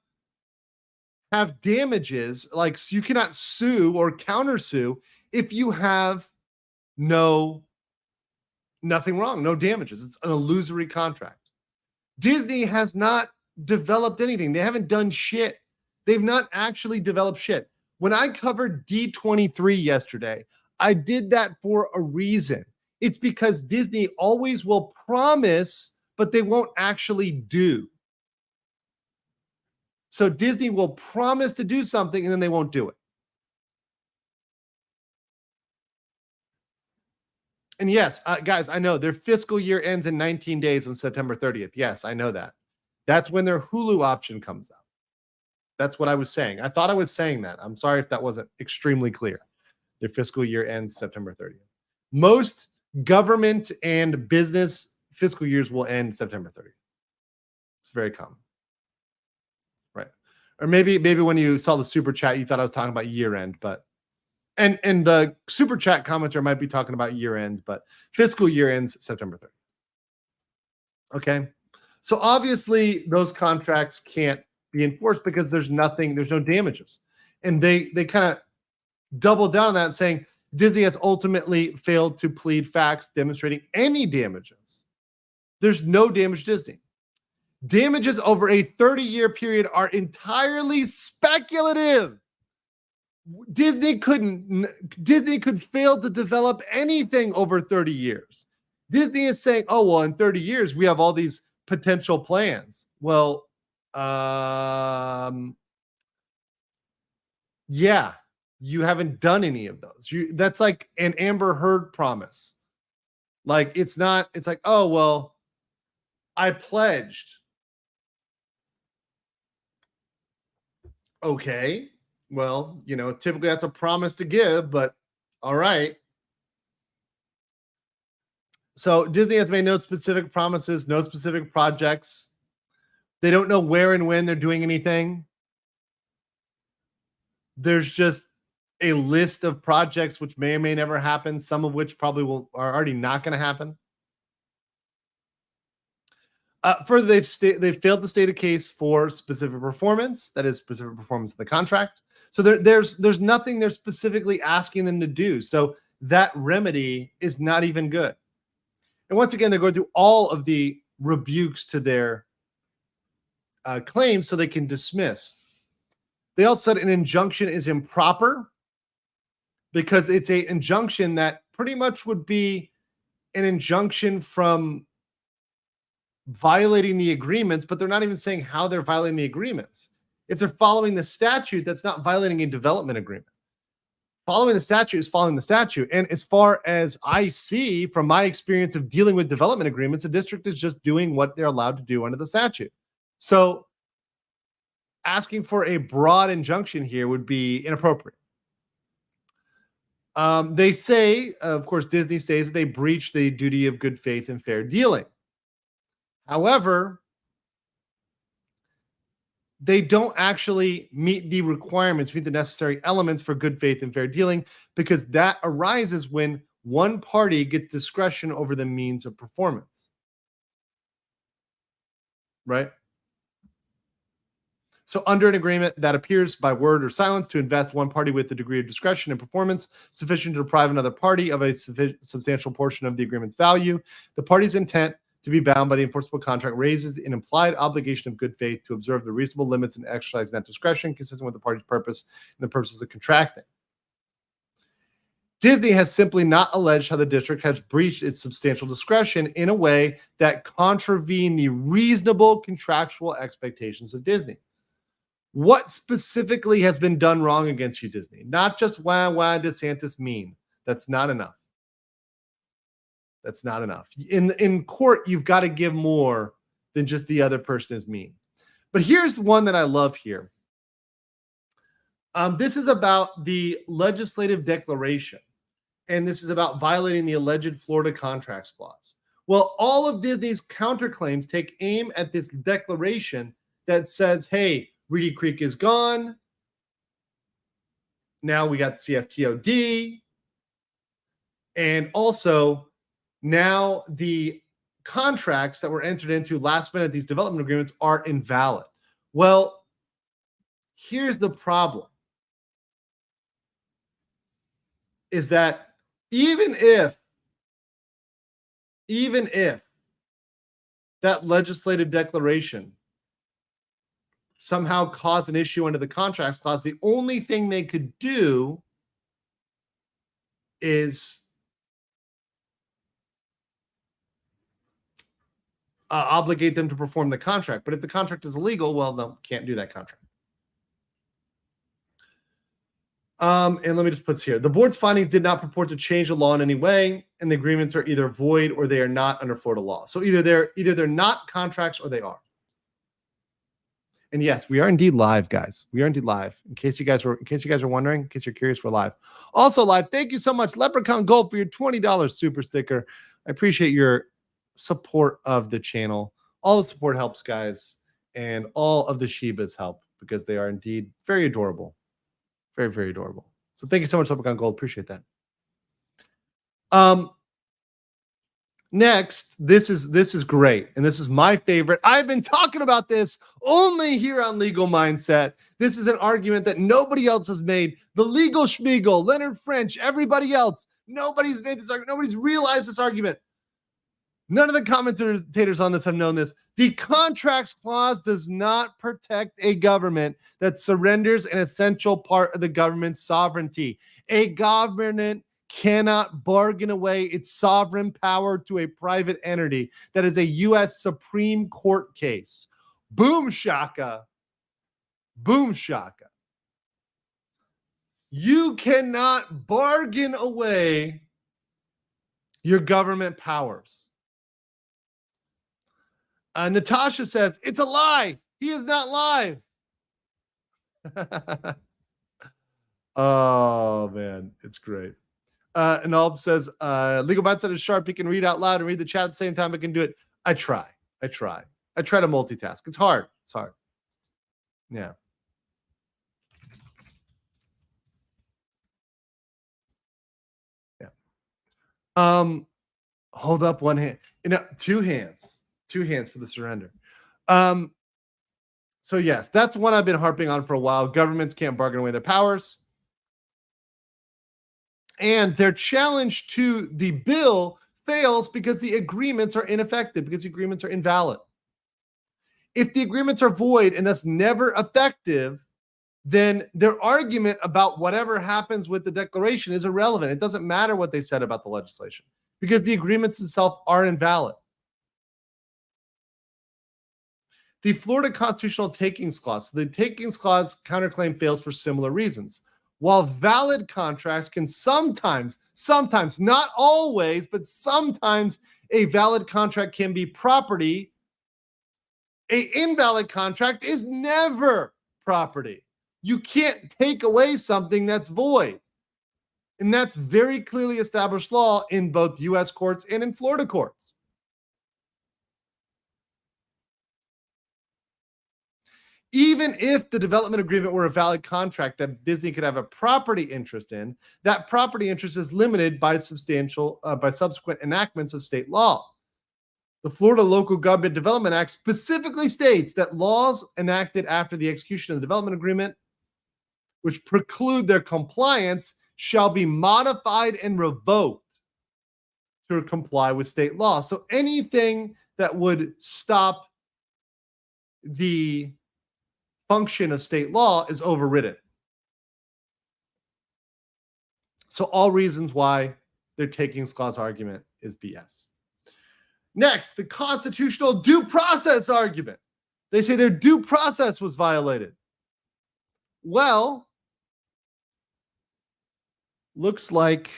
Speaker 1: have damages, like you cannot sue or countersue if you have nothing wrong, no damages. It's an illusory contract. Disney has not developed anything. They haven't done shit. They've not actually developed shit. When I covered D23 yesterday, I did that for a reason. It's because Disney always will promise, but they won't actually do. So Disney will promise to do something and then they won't do it. And yes, guys, I know their fiscal year ends in 19 days on September 30th. Yes, I know that. That's when their Hulu option comes out. That's what I was saying. I thought I was saying that. I'm sorry if that wasn't extremely clear. Their fiscal year ends September 30th. Most government and business fiscal years will end September 30th. It's very common. Right. Or maybe when you saw the super chat, you thought I was talking about year end, but and the super chat commenter might be talking about year end, but fiscal year ends September 30th. Okay. So obviously those contracts can't be enforced because there's no damages. And they kind of double down on that, saying Disney has ultimately failed to plead facts demonstrating any damages. There's no damage to Disney. Damages over a 30-year period are entirely speculative. Disney could fail to develop anything over 30 years. Disney is saying, oh, well, in 30 years, we have all these potential plans. Well, yeah, you haven't done any of those. That's like an Amber Heard promise. Like, it's like, oh, well, I pledged. Okay. Well, typically that's a promise to give, but all right. So Disney has made no specific promises, no specific projects. They don't know where and when they're doing anything. There's just a list of projects which may or may never happen, some of which probably are already not going to happen. Further, they've failed to state a case for specific performance, that is specific performance of the contract. So there's nothing they're specifically asking them to do. So that remedy is not even good. And once again, they're going through all of the rebukes to their claims so they can dismiss. They also said an injunction is improper because it's an injunction that pretty much would be an injunction from violating the agreements, but they're not even saying how they're violating the agreements. If they're following the statute, that's not violating a development agreement. Following the statute is following the statute. And as far as I see from my experience of dealing with development agreements, the district is just doing what they're allowed to do under the statute. So asking for a broad injunction here would be inappropriate. They say, of course, Disney says that they breached the duty of good faith and fair dealing. However, they don't actually meet the requirements, meet the necessary elements for good faith and fair dealing, because that arises when one party gets discretion over the means of performance. Right? So under an agreement that appears by word or silence to invest one party with a degree of discretion and performance sufficient to deprive another party of a substantial portion of the agreement's value, the party's intent to be bound by the enforceable contract raises an implied obligation of good faith to observe the reasonable limits and exercise that discretion consistent with the party's purpose and the purposes of contracting. Disney has simply not alleged how the district has breached its substantial discretion in a way that contravene the reasonable contractual expectations of Disney. What specifically has been done wrong against you, Disney? Not just why DeSantis mean. That's not enough. That's not enough. In court, you've got to give more than just the other person is mean. But here's one that I love here. This is about the legislative declaration, and this is about violating the alleged Florida Contracts Clause. Well, all of Disney's counterclaims take aim at this declaration that says, hey, Reedy Creek is gone. Now we got the CFTOD. And also, now the contracts that were entered into last minute, these development agreements, are invalid. Well, here's the problem. Is that even if that legislative declaration somehow caused an issue under the contracts clause, the only thing they could do is obligate them to perform the contract. But if the contract is illegal, well, they can't do that contract. And let me just put this here. The board's findings did not purport to change the law in any way, and the agreements are either void or they are not under Florida law. So either they're not contracts or they are. And yes, we are indeed live, guys. We are indeed live. In case you guys are wondering, in case you're curious, we're live. Also live. Thank you so much, Leprechaun Gold, for your $20 super sticker. I appreciate your support of the channel. All the support helps, guys, and all of the Shibas help because they are indeed very adorable. Very, very adorable. So thank you so much, Leprechaun Gold. Appreciate that. Next, this is great, and this is my favorite. I've been talking about this only here on Legal Mindset. This is an argument that nobody else has made. The Legal Schmiegel, Leonard French, everybody else, nobody's made this argument. Nobody's realized this argument. None of the commentators on this have known this. The Contracts Clause does not protect a government that surrenders an essential part of the government's sovereignty. A government cannot bargain away its sovereign power to a private entity. That is a U.S. Supreme Court case. Boom shaka. Boom shaka. You cannot bargain away your government powers. Natasha says, it's a lie. He is not live. Oh, man. It's great. And Alb says, Legal Mindset is sharp. He can read out loud and read the chat at the same time. I can do it. I try to multitask. It's hard. Yeah. Hold up one hand. Two hands for the surrender. So yes, that's one I've been harping on for a while. Governments can't bargain away their powers. And their challenge to the bill fails because the agreements are ineffective, because the agreements are invalid. If the agreements are void and thus never effective, then their argument about whatever happens with the declaration is irrelevant. It doesn't matter what they said about the legislation because the agreements themselves are invalid. The Florida Constitutional Takings Clause. So the Takings Clause counterclaim fails for similar reasons. While valid contracts can sometimes, not always, but sometimes a valid contract can be property, an invalid contract is never property. You can't take away something that's void. And that's very clearly established law in both U.S. courts and in Florida courts. Even if the development agreement were a valid contract that Disney could have a property interest in, that property interest is limited by subsequent enactments of state law. The Florida Local Government Development Act specifically states that laws enacted after the execution of the development agreement, which preclude their compliance, shall be modified and revoked to comply with state law. So anything that would stop the function of state law is overridden. So all reasons why their takings clause argument is BS. Next, the constitutional due process argument. They say their due process was violated. Well, looks like,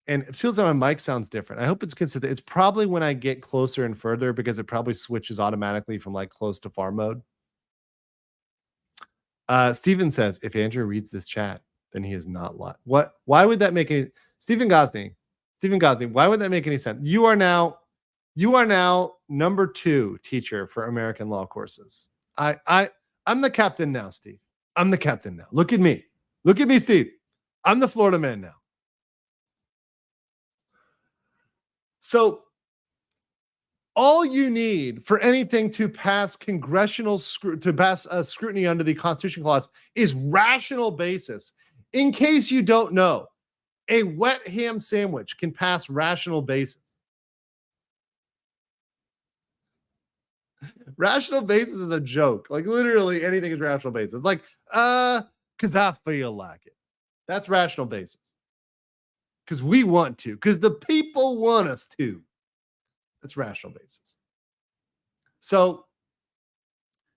Speaker 1: and it feels like my mic sounds different. I hope it's consistent. It's probably when I get closer and further because it probably switches automatically from like close to far mode. Steven says, if Andrew reads this chat, then he is not lying. What? Why would that make any Stephen Gosney, why would that make any sense? You are now number 2 teacher for American law courses. I'm the captain now, Steve. I'm the captain now. Look at me. Look at me, Steve. I'm the Florida man now. So all you need for anything to pass scrutiny under the Constitution Clause is rational basis. In case you don't know, a wet ham sandwich can pass rational basis. Rational basis is a joke. Like literally anything is rational basis. Like, because I feel like it. That's rational basis. Because we want to. Because the people want us to. That's rational basis. So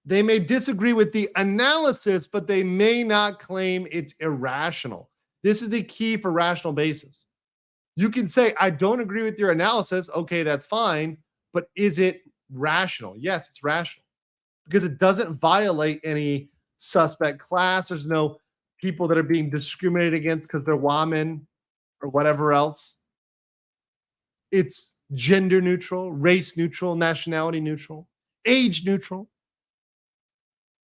Speaker 1: they may disagree with the analysis, but they may not claim it's irrational. This is the key for rational basis. You can say, I don't agree with your analysis. Okay, that's fine. But is it rational? Yes, it's rational. Because it doesn't violate any suspect class. There's no people that are being discriminated against because they're women or whatever else. It's gender neutral, race neutral, nationality neutral, age neutral.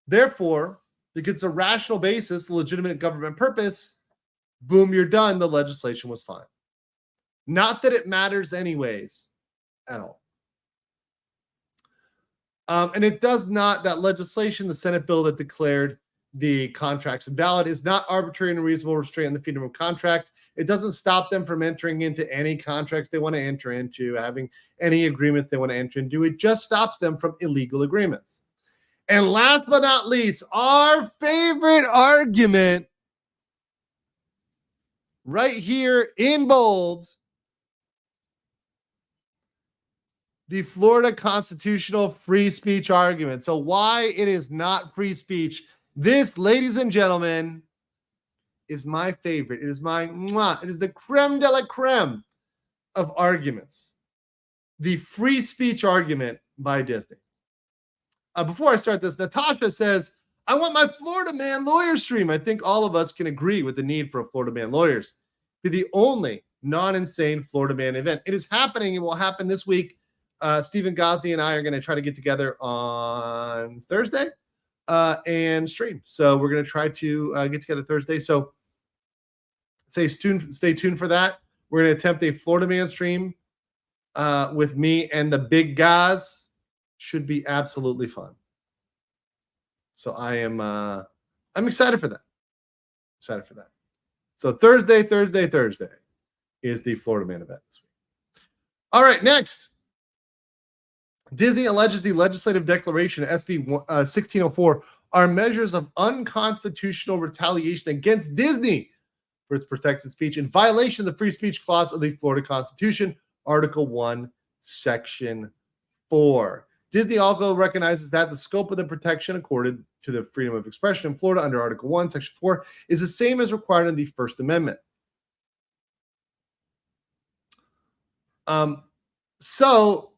Speaker 1: Therefore, because it's a rational basis, a legitimate government purpose, boom, you're done. The legislation was fine. Not that it matters anyways at all. And it does not, that legislation, the Senate bill that declared the contracts invalid, is not arbitrary and unreasonable restraint on the freedom of contract. It doesn't stop them from entering into any contracts they want to enter into, having any agreements they want to enter into. It just stops them from illegal agreements. And last but not least, our favorite argument right here in bold, the Florida constitutional free speech argument. So why it is not free speech. This, ladies and gentlemen, is my favorite. It is my mwah. It is the creme de la creme of arguments. The free speech argument by Disney. Before I start this, Natasha says, I want my Florida Man lawyer stream. I think all of us can agree with the need for a Florida Man lawyers. Be the only non-insane Florida Man event. It is happening. It will happen this week. Stephen Ghazi and I are going to try to get together on Thursday and stream. So we're going to try to get together Thursday. So stay tuned for that. We're going to attempt a Florida Man stream with me and the big guys. Should be absolutely fun. So I'm excited for that. Excited for that. So Thursday is the Florida Man event this week. All right, next. Disney alleges the legislative declaration, SB 1604, are measures of unconstitutional retaliation against Disney for its protected speech in violation of the free speech clause of the Florida Constitution, Article 1, Section 4. Disney also recognizes that the scope of the protection accorded to the freedom of expression in Florida under Article 1, Section 4 is the same as required in the First Amendment. So,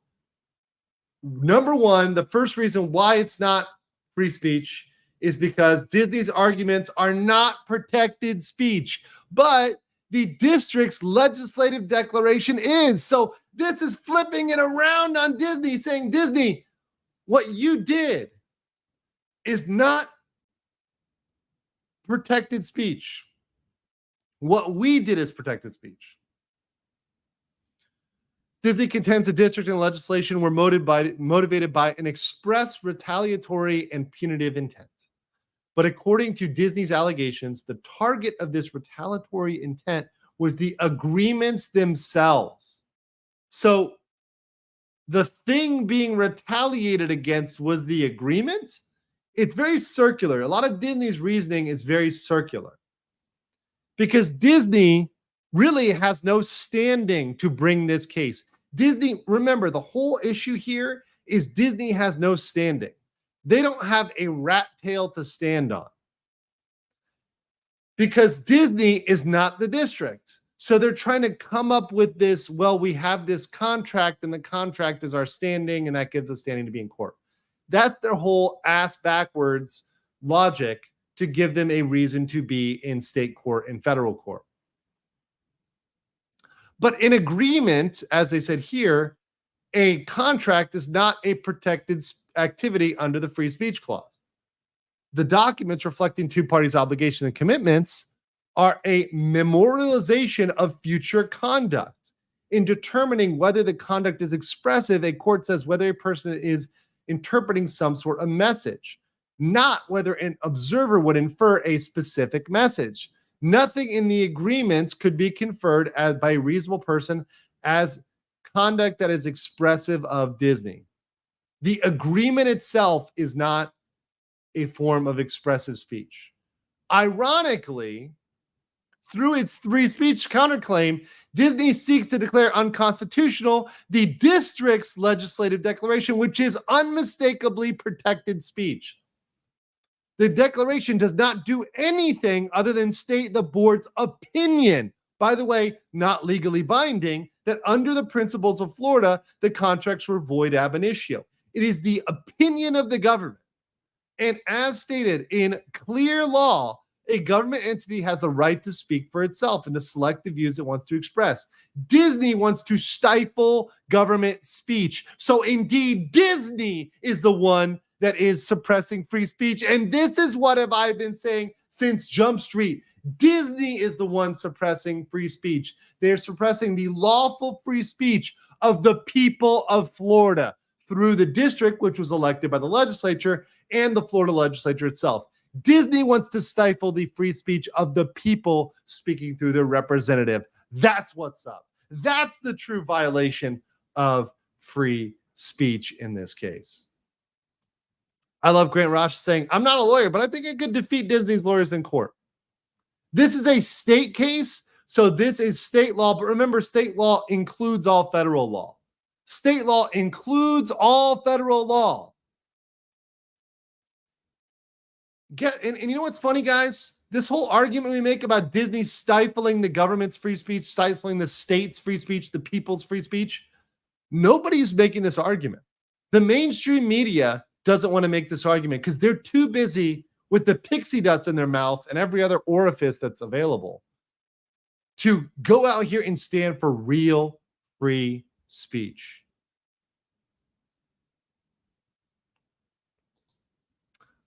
Speaker 1: number one, the first reason why it's not free speech is because Disney's arguments are not protected speech, but the district's legislative declaration is. So this is flipping it around on Disney, saying, Disney, what you did is not protected speech. What we did is protected speech. Disney contends the district and legislation were motivated by an express retaliatory and punitive intent. But according to Disney's allegations, the target of this retaliatory intent was the agreements themselves. So the thing being retaliated against was the agreement. It's very circular. A lot of Disney's reasoning is very circular because Disney really has no standing to bring this case. Disney, remember, the whole issue here is Disney has no standing. They don't have a rat tail to stand on because Disney is not the district. So they're trying to come up with this, well, we have this contract and the contract is our standing and that gives us standing to be in court. That's their whole ass backwards logic to give them a reason to be in state court and federal court. But in agreement, as they said here, a contract is not a protected activity under the free speech clause. The documents reflecting two parties' obligations and commitments are a memorialization of future conduct. In determining whether the conduct is expressive, a court says whether a person is interpreting some sort of message, not whether an observer would infer a specific message. Nothing in the agreements could be conferred by a reasonable person as conduct that is expressive of Disney. The agreement itself is not a form of expressive speech. Ironically, through its free speech counterclaim, Disney seeks to declare unconstitutional the district's legislative declaration, which is unmistakably protected speech. The declaration does not do anything other than state the board's opinion, by the way, not legally binding, that under the principles of Florida, the contracts were void ab initio. It is the opinion of the government. And as stated in clear law, a government entity has the right to speak for itself and to select the views it wants to express. Disney wants to stifle government speech. So indeed, Disney is the one that is suppressing free speech. And this is what have I been saying since Jump Street. Disney is the one suppressing free speech. They're suppressing the lawful free speech of the people of Florida through the district, which was elected by the legislature, and the Florida legislature itself. Disney wants to stifle the free speech of the people speaking through their representative. That's what's up. That's the true violation of free speech in this case. I love Grant Rosh saying, I'm not a lawyer, but I think it could defeat Disney's lawyers in court. This is a state case, so this is state law. But remember, state law includes all federal law. State law includes all federal law. And you know what's funny, guys? This whole argument we make about Disney stifling the government's free speech, stifling the state's free speech, the people's free speech, nobody's making this argument. The mainstream media doesn't want to make this argument because they're too busy with the pixie dust in their mouth and every other orifice that's available to go out here and stand for real free speech.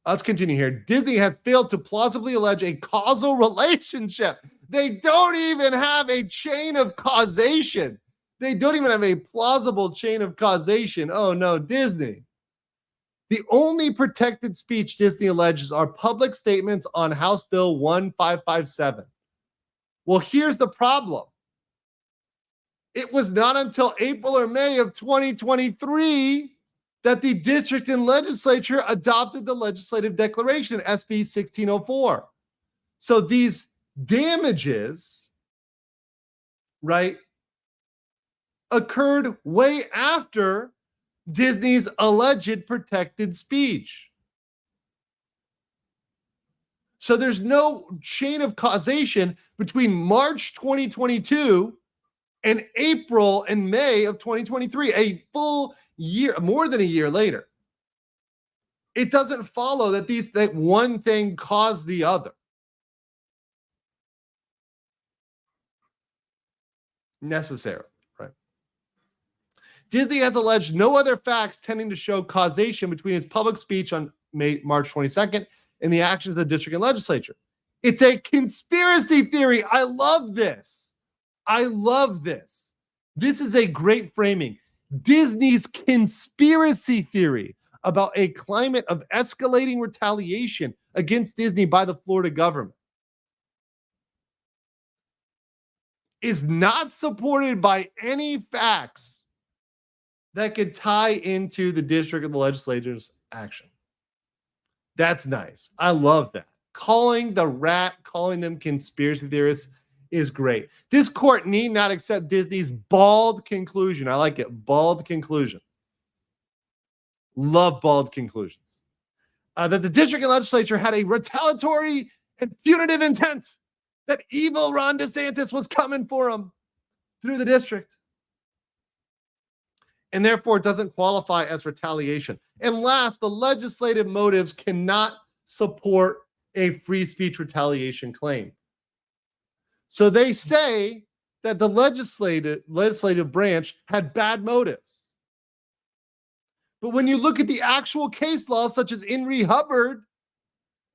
Speaker 1: Let's continue here. Disney has failed to plausibly allege a causal relationship. They don't even have a chain of causation. They don't even have a plausible chain of causation. Oh no, Disney. The only protected speech Disney alleges are public statements on House Bill 1557. Well, here's the problem. It was not until April or May of 2023 that the district and legislature adopted the legislative declaration, SB 1604. So these damages, right, occurred way after Disney's alleged protected speech. So there's no chain of causation between March 2022 and April and May of 2023, a full year, more than a year later. It doesn't follow that one thing caused the other. Necessarily, right? Disney has alleged no other facts tending to show causation between its public speech on March 22nd and the actions of the district and legislature. It's a conspiracy theory. I love this. I love this. This is a great framing. Disney's conspiracy theory about a climate of escalating retaliation against Disney by the Florida government is not supported by any facts that could tie into the district and the legislature's action. That's nice. I love that. Calling them conspiracy theorists is great. This court need not accept Disney's bald conclusion. I like it. Bald conclusion. Love bald conclusions. That the district and legislature had a retaliatory and punitive intent, that evil Ron DeSantis was coming for him through the district, and therefore it doesn't qualify as retaliation. And last, the legislative motives cannot support a free speech retaliation claim. So they say that the legislative branch had bad motives. But when you look at the actual case law, such as In re Hubbard,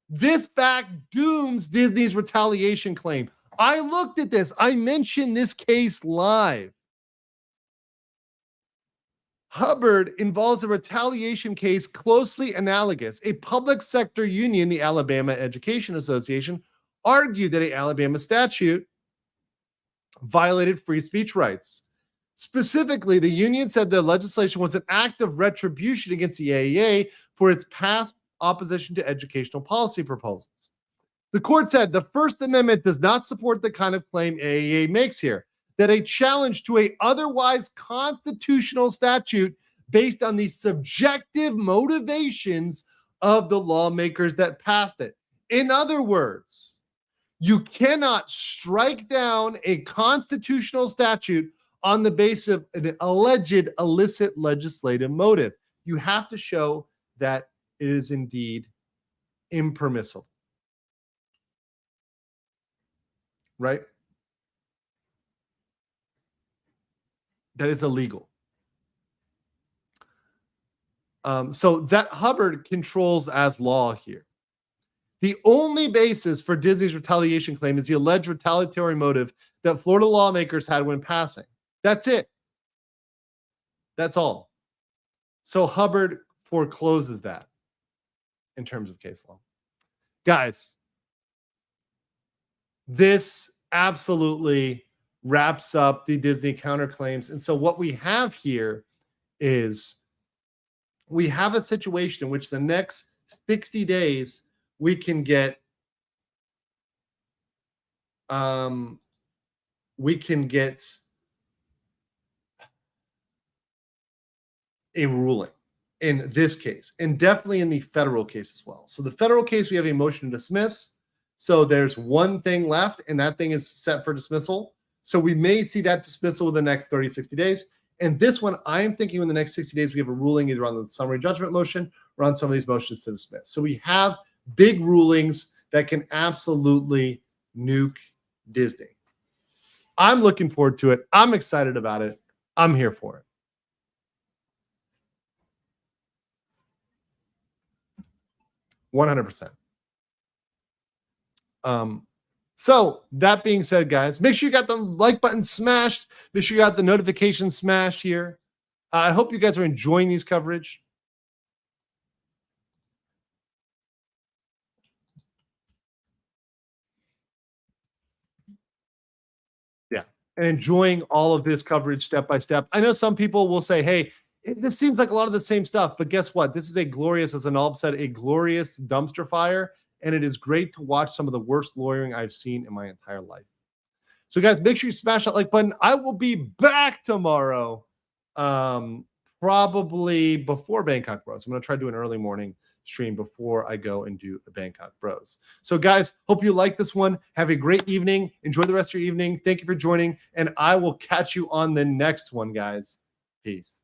Speaker 1: this fact dooms Disney's retaliation claim. I looked at this. I mentioned this case live. Hubbard involves a retaliation case closely analogous. A public sector union, the Alabama Education Association, argued that an Alabama statute violated free speech rights. Specifically, the union said the legislation was an act of retribution against the AEA for its past opposition to educational policy proposals. The court said the First Amendment does not support the kind of claim AEA makes here, that a challenge to a otherwise constitutional statute based on the subjective motivations of the lawmakers that passed it. In other words, you cannot strike down a constitutional statute on the basis of an alleged illicit legislative motive. You have to show that it is indeed impermissible. Right? That is illegal. So that Hubbard controls as law here. The only basis for Disney's retaliation claim is the alleged retaliatory motive that Florida lawmakers had when passing. That's it. That's all. So Hubbard forecloses that in terms of case law. Guys, this absolutely wraps up the Disney counterclaims. And so what we have here is we have a situation in which the next 60 days we can get a ruling in this case, and definitely in the federal case as well. So the federal case, we have a motion to dismiss. So there's one thing left, and that thing is set for dismissal. So we may see that dismissal in the next 30, 60 days. And this one, I'm thinking in the next 60 days, we have a ruling either on the summary judgment motion or on some of these motions to dismiss. So we have big rulings that can absolutely nuke Disney. I'm looking forward to it. I'm excited about it. I'm here for it. $100%. So that being said, guys, make sure you got the like button smashed. Make sure you got the notification smashed here. I hope you guys are enjoying these coverage. Yeah, and enjoying all of this coverage step by step. I know some people will say, hey, This seems like a lot of the same stuff, but guess what? This is a glorious, as Anal said, a glorious dumpster fire, and it is great to watch some of the worst lawyering I've seen in my entire life. So, guys, make sure you smash that like button. I will be back tomorrow, probably before Bangkok Bros. I'm going to try to do an early morning stream before I go and do the Bangkok Bros. So, guys, hope you like this one. Have a great evening. Enjoy the rest of your evening. Thank you for joining, and I will catch you on the next one, guys. Peace.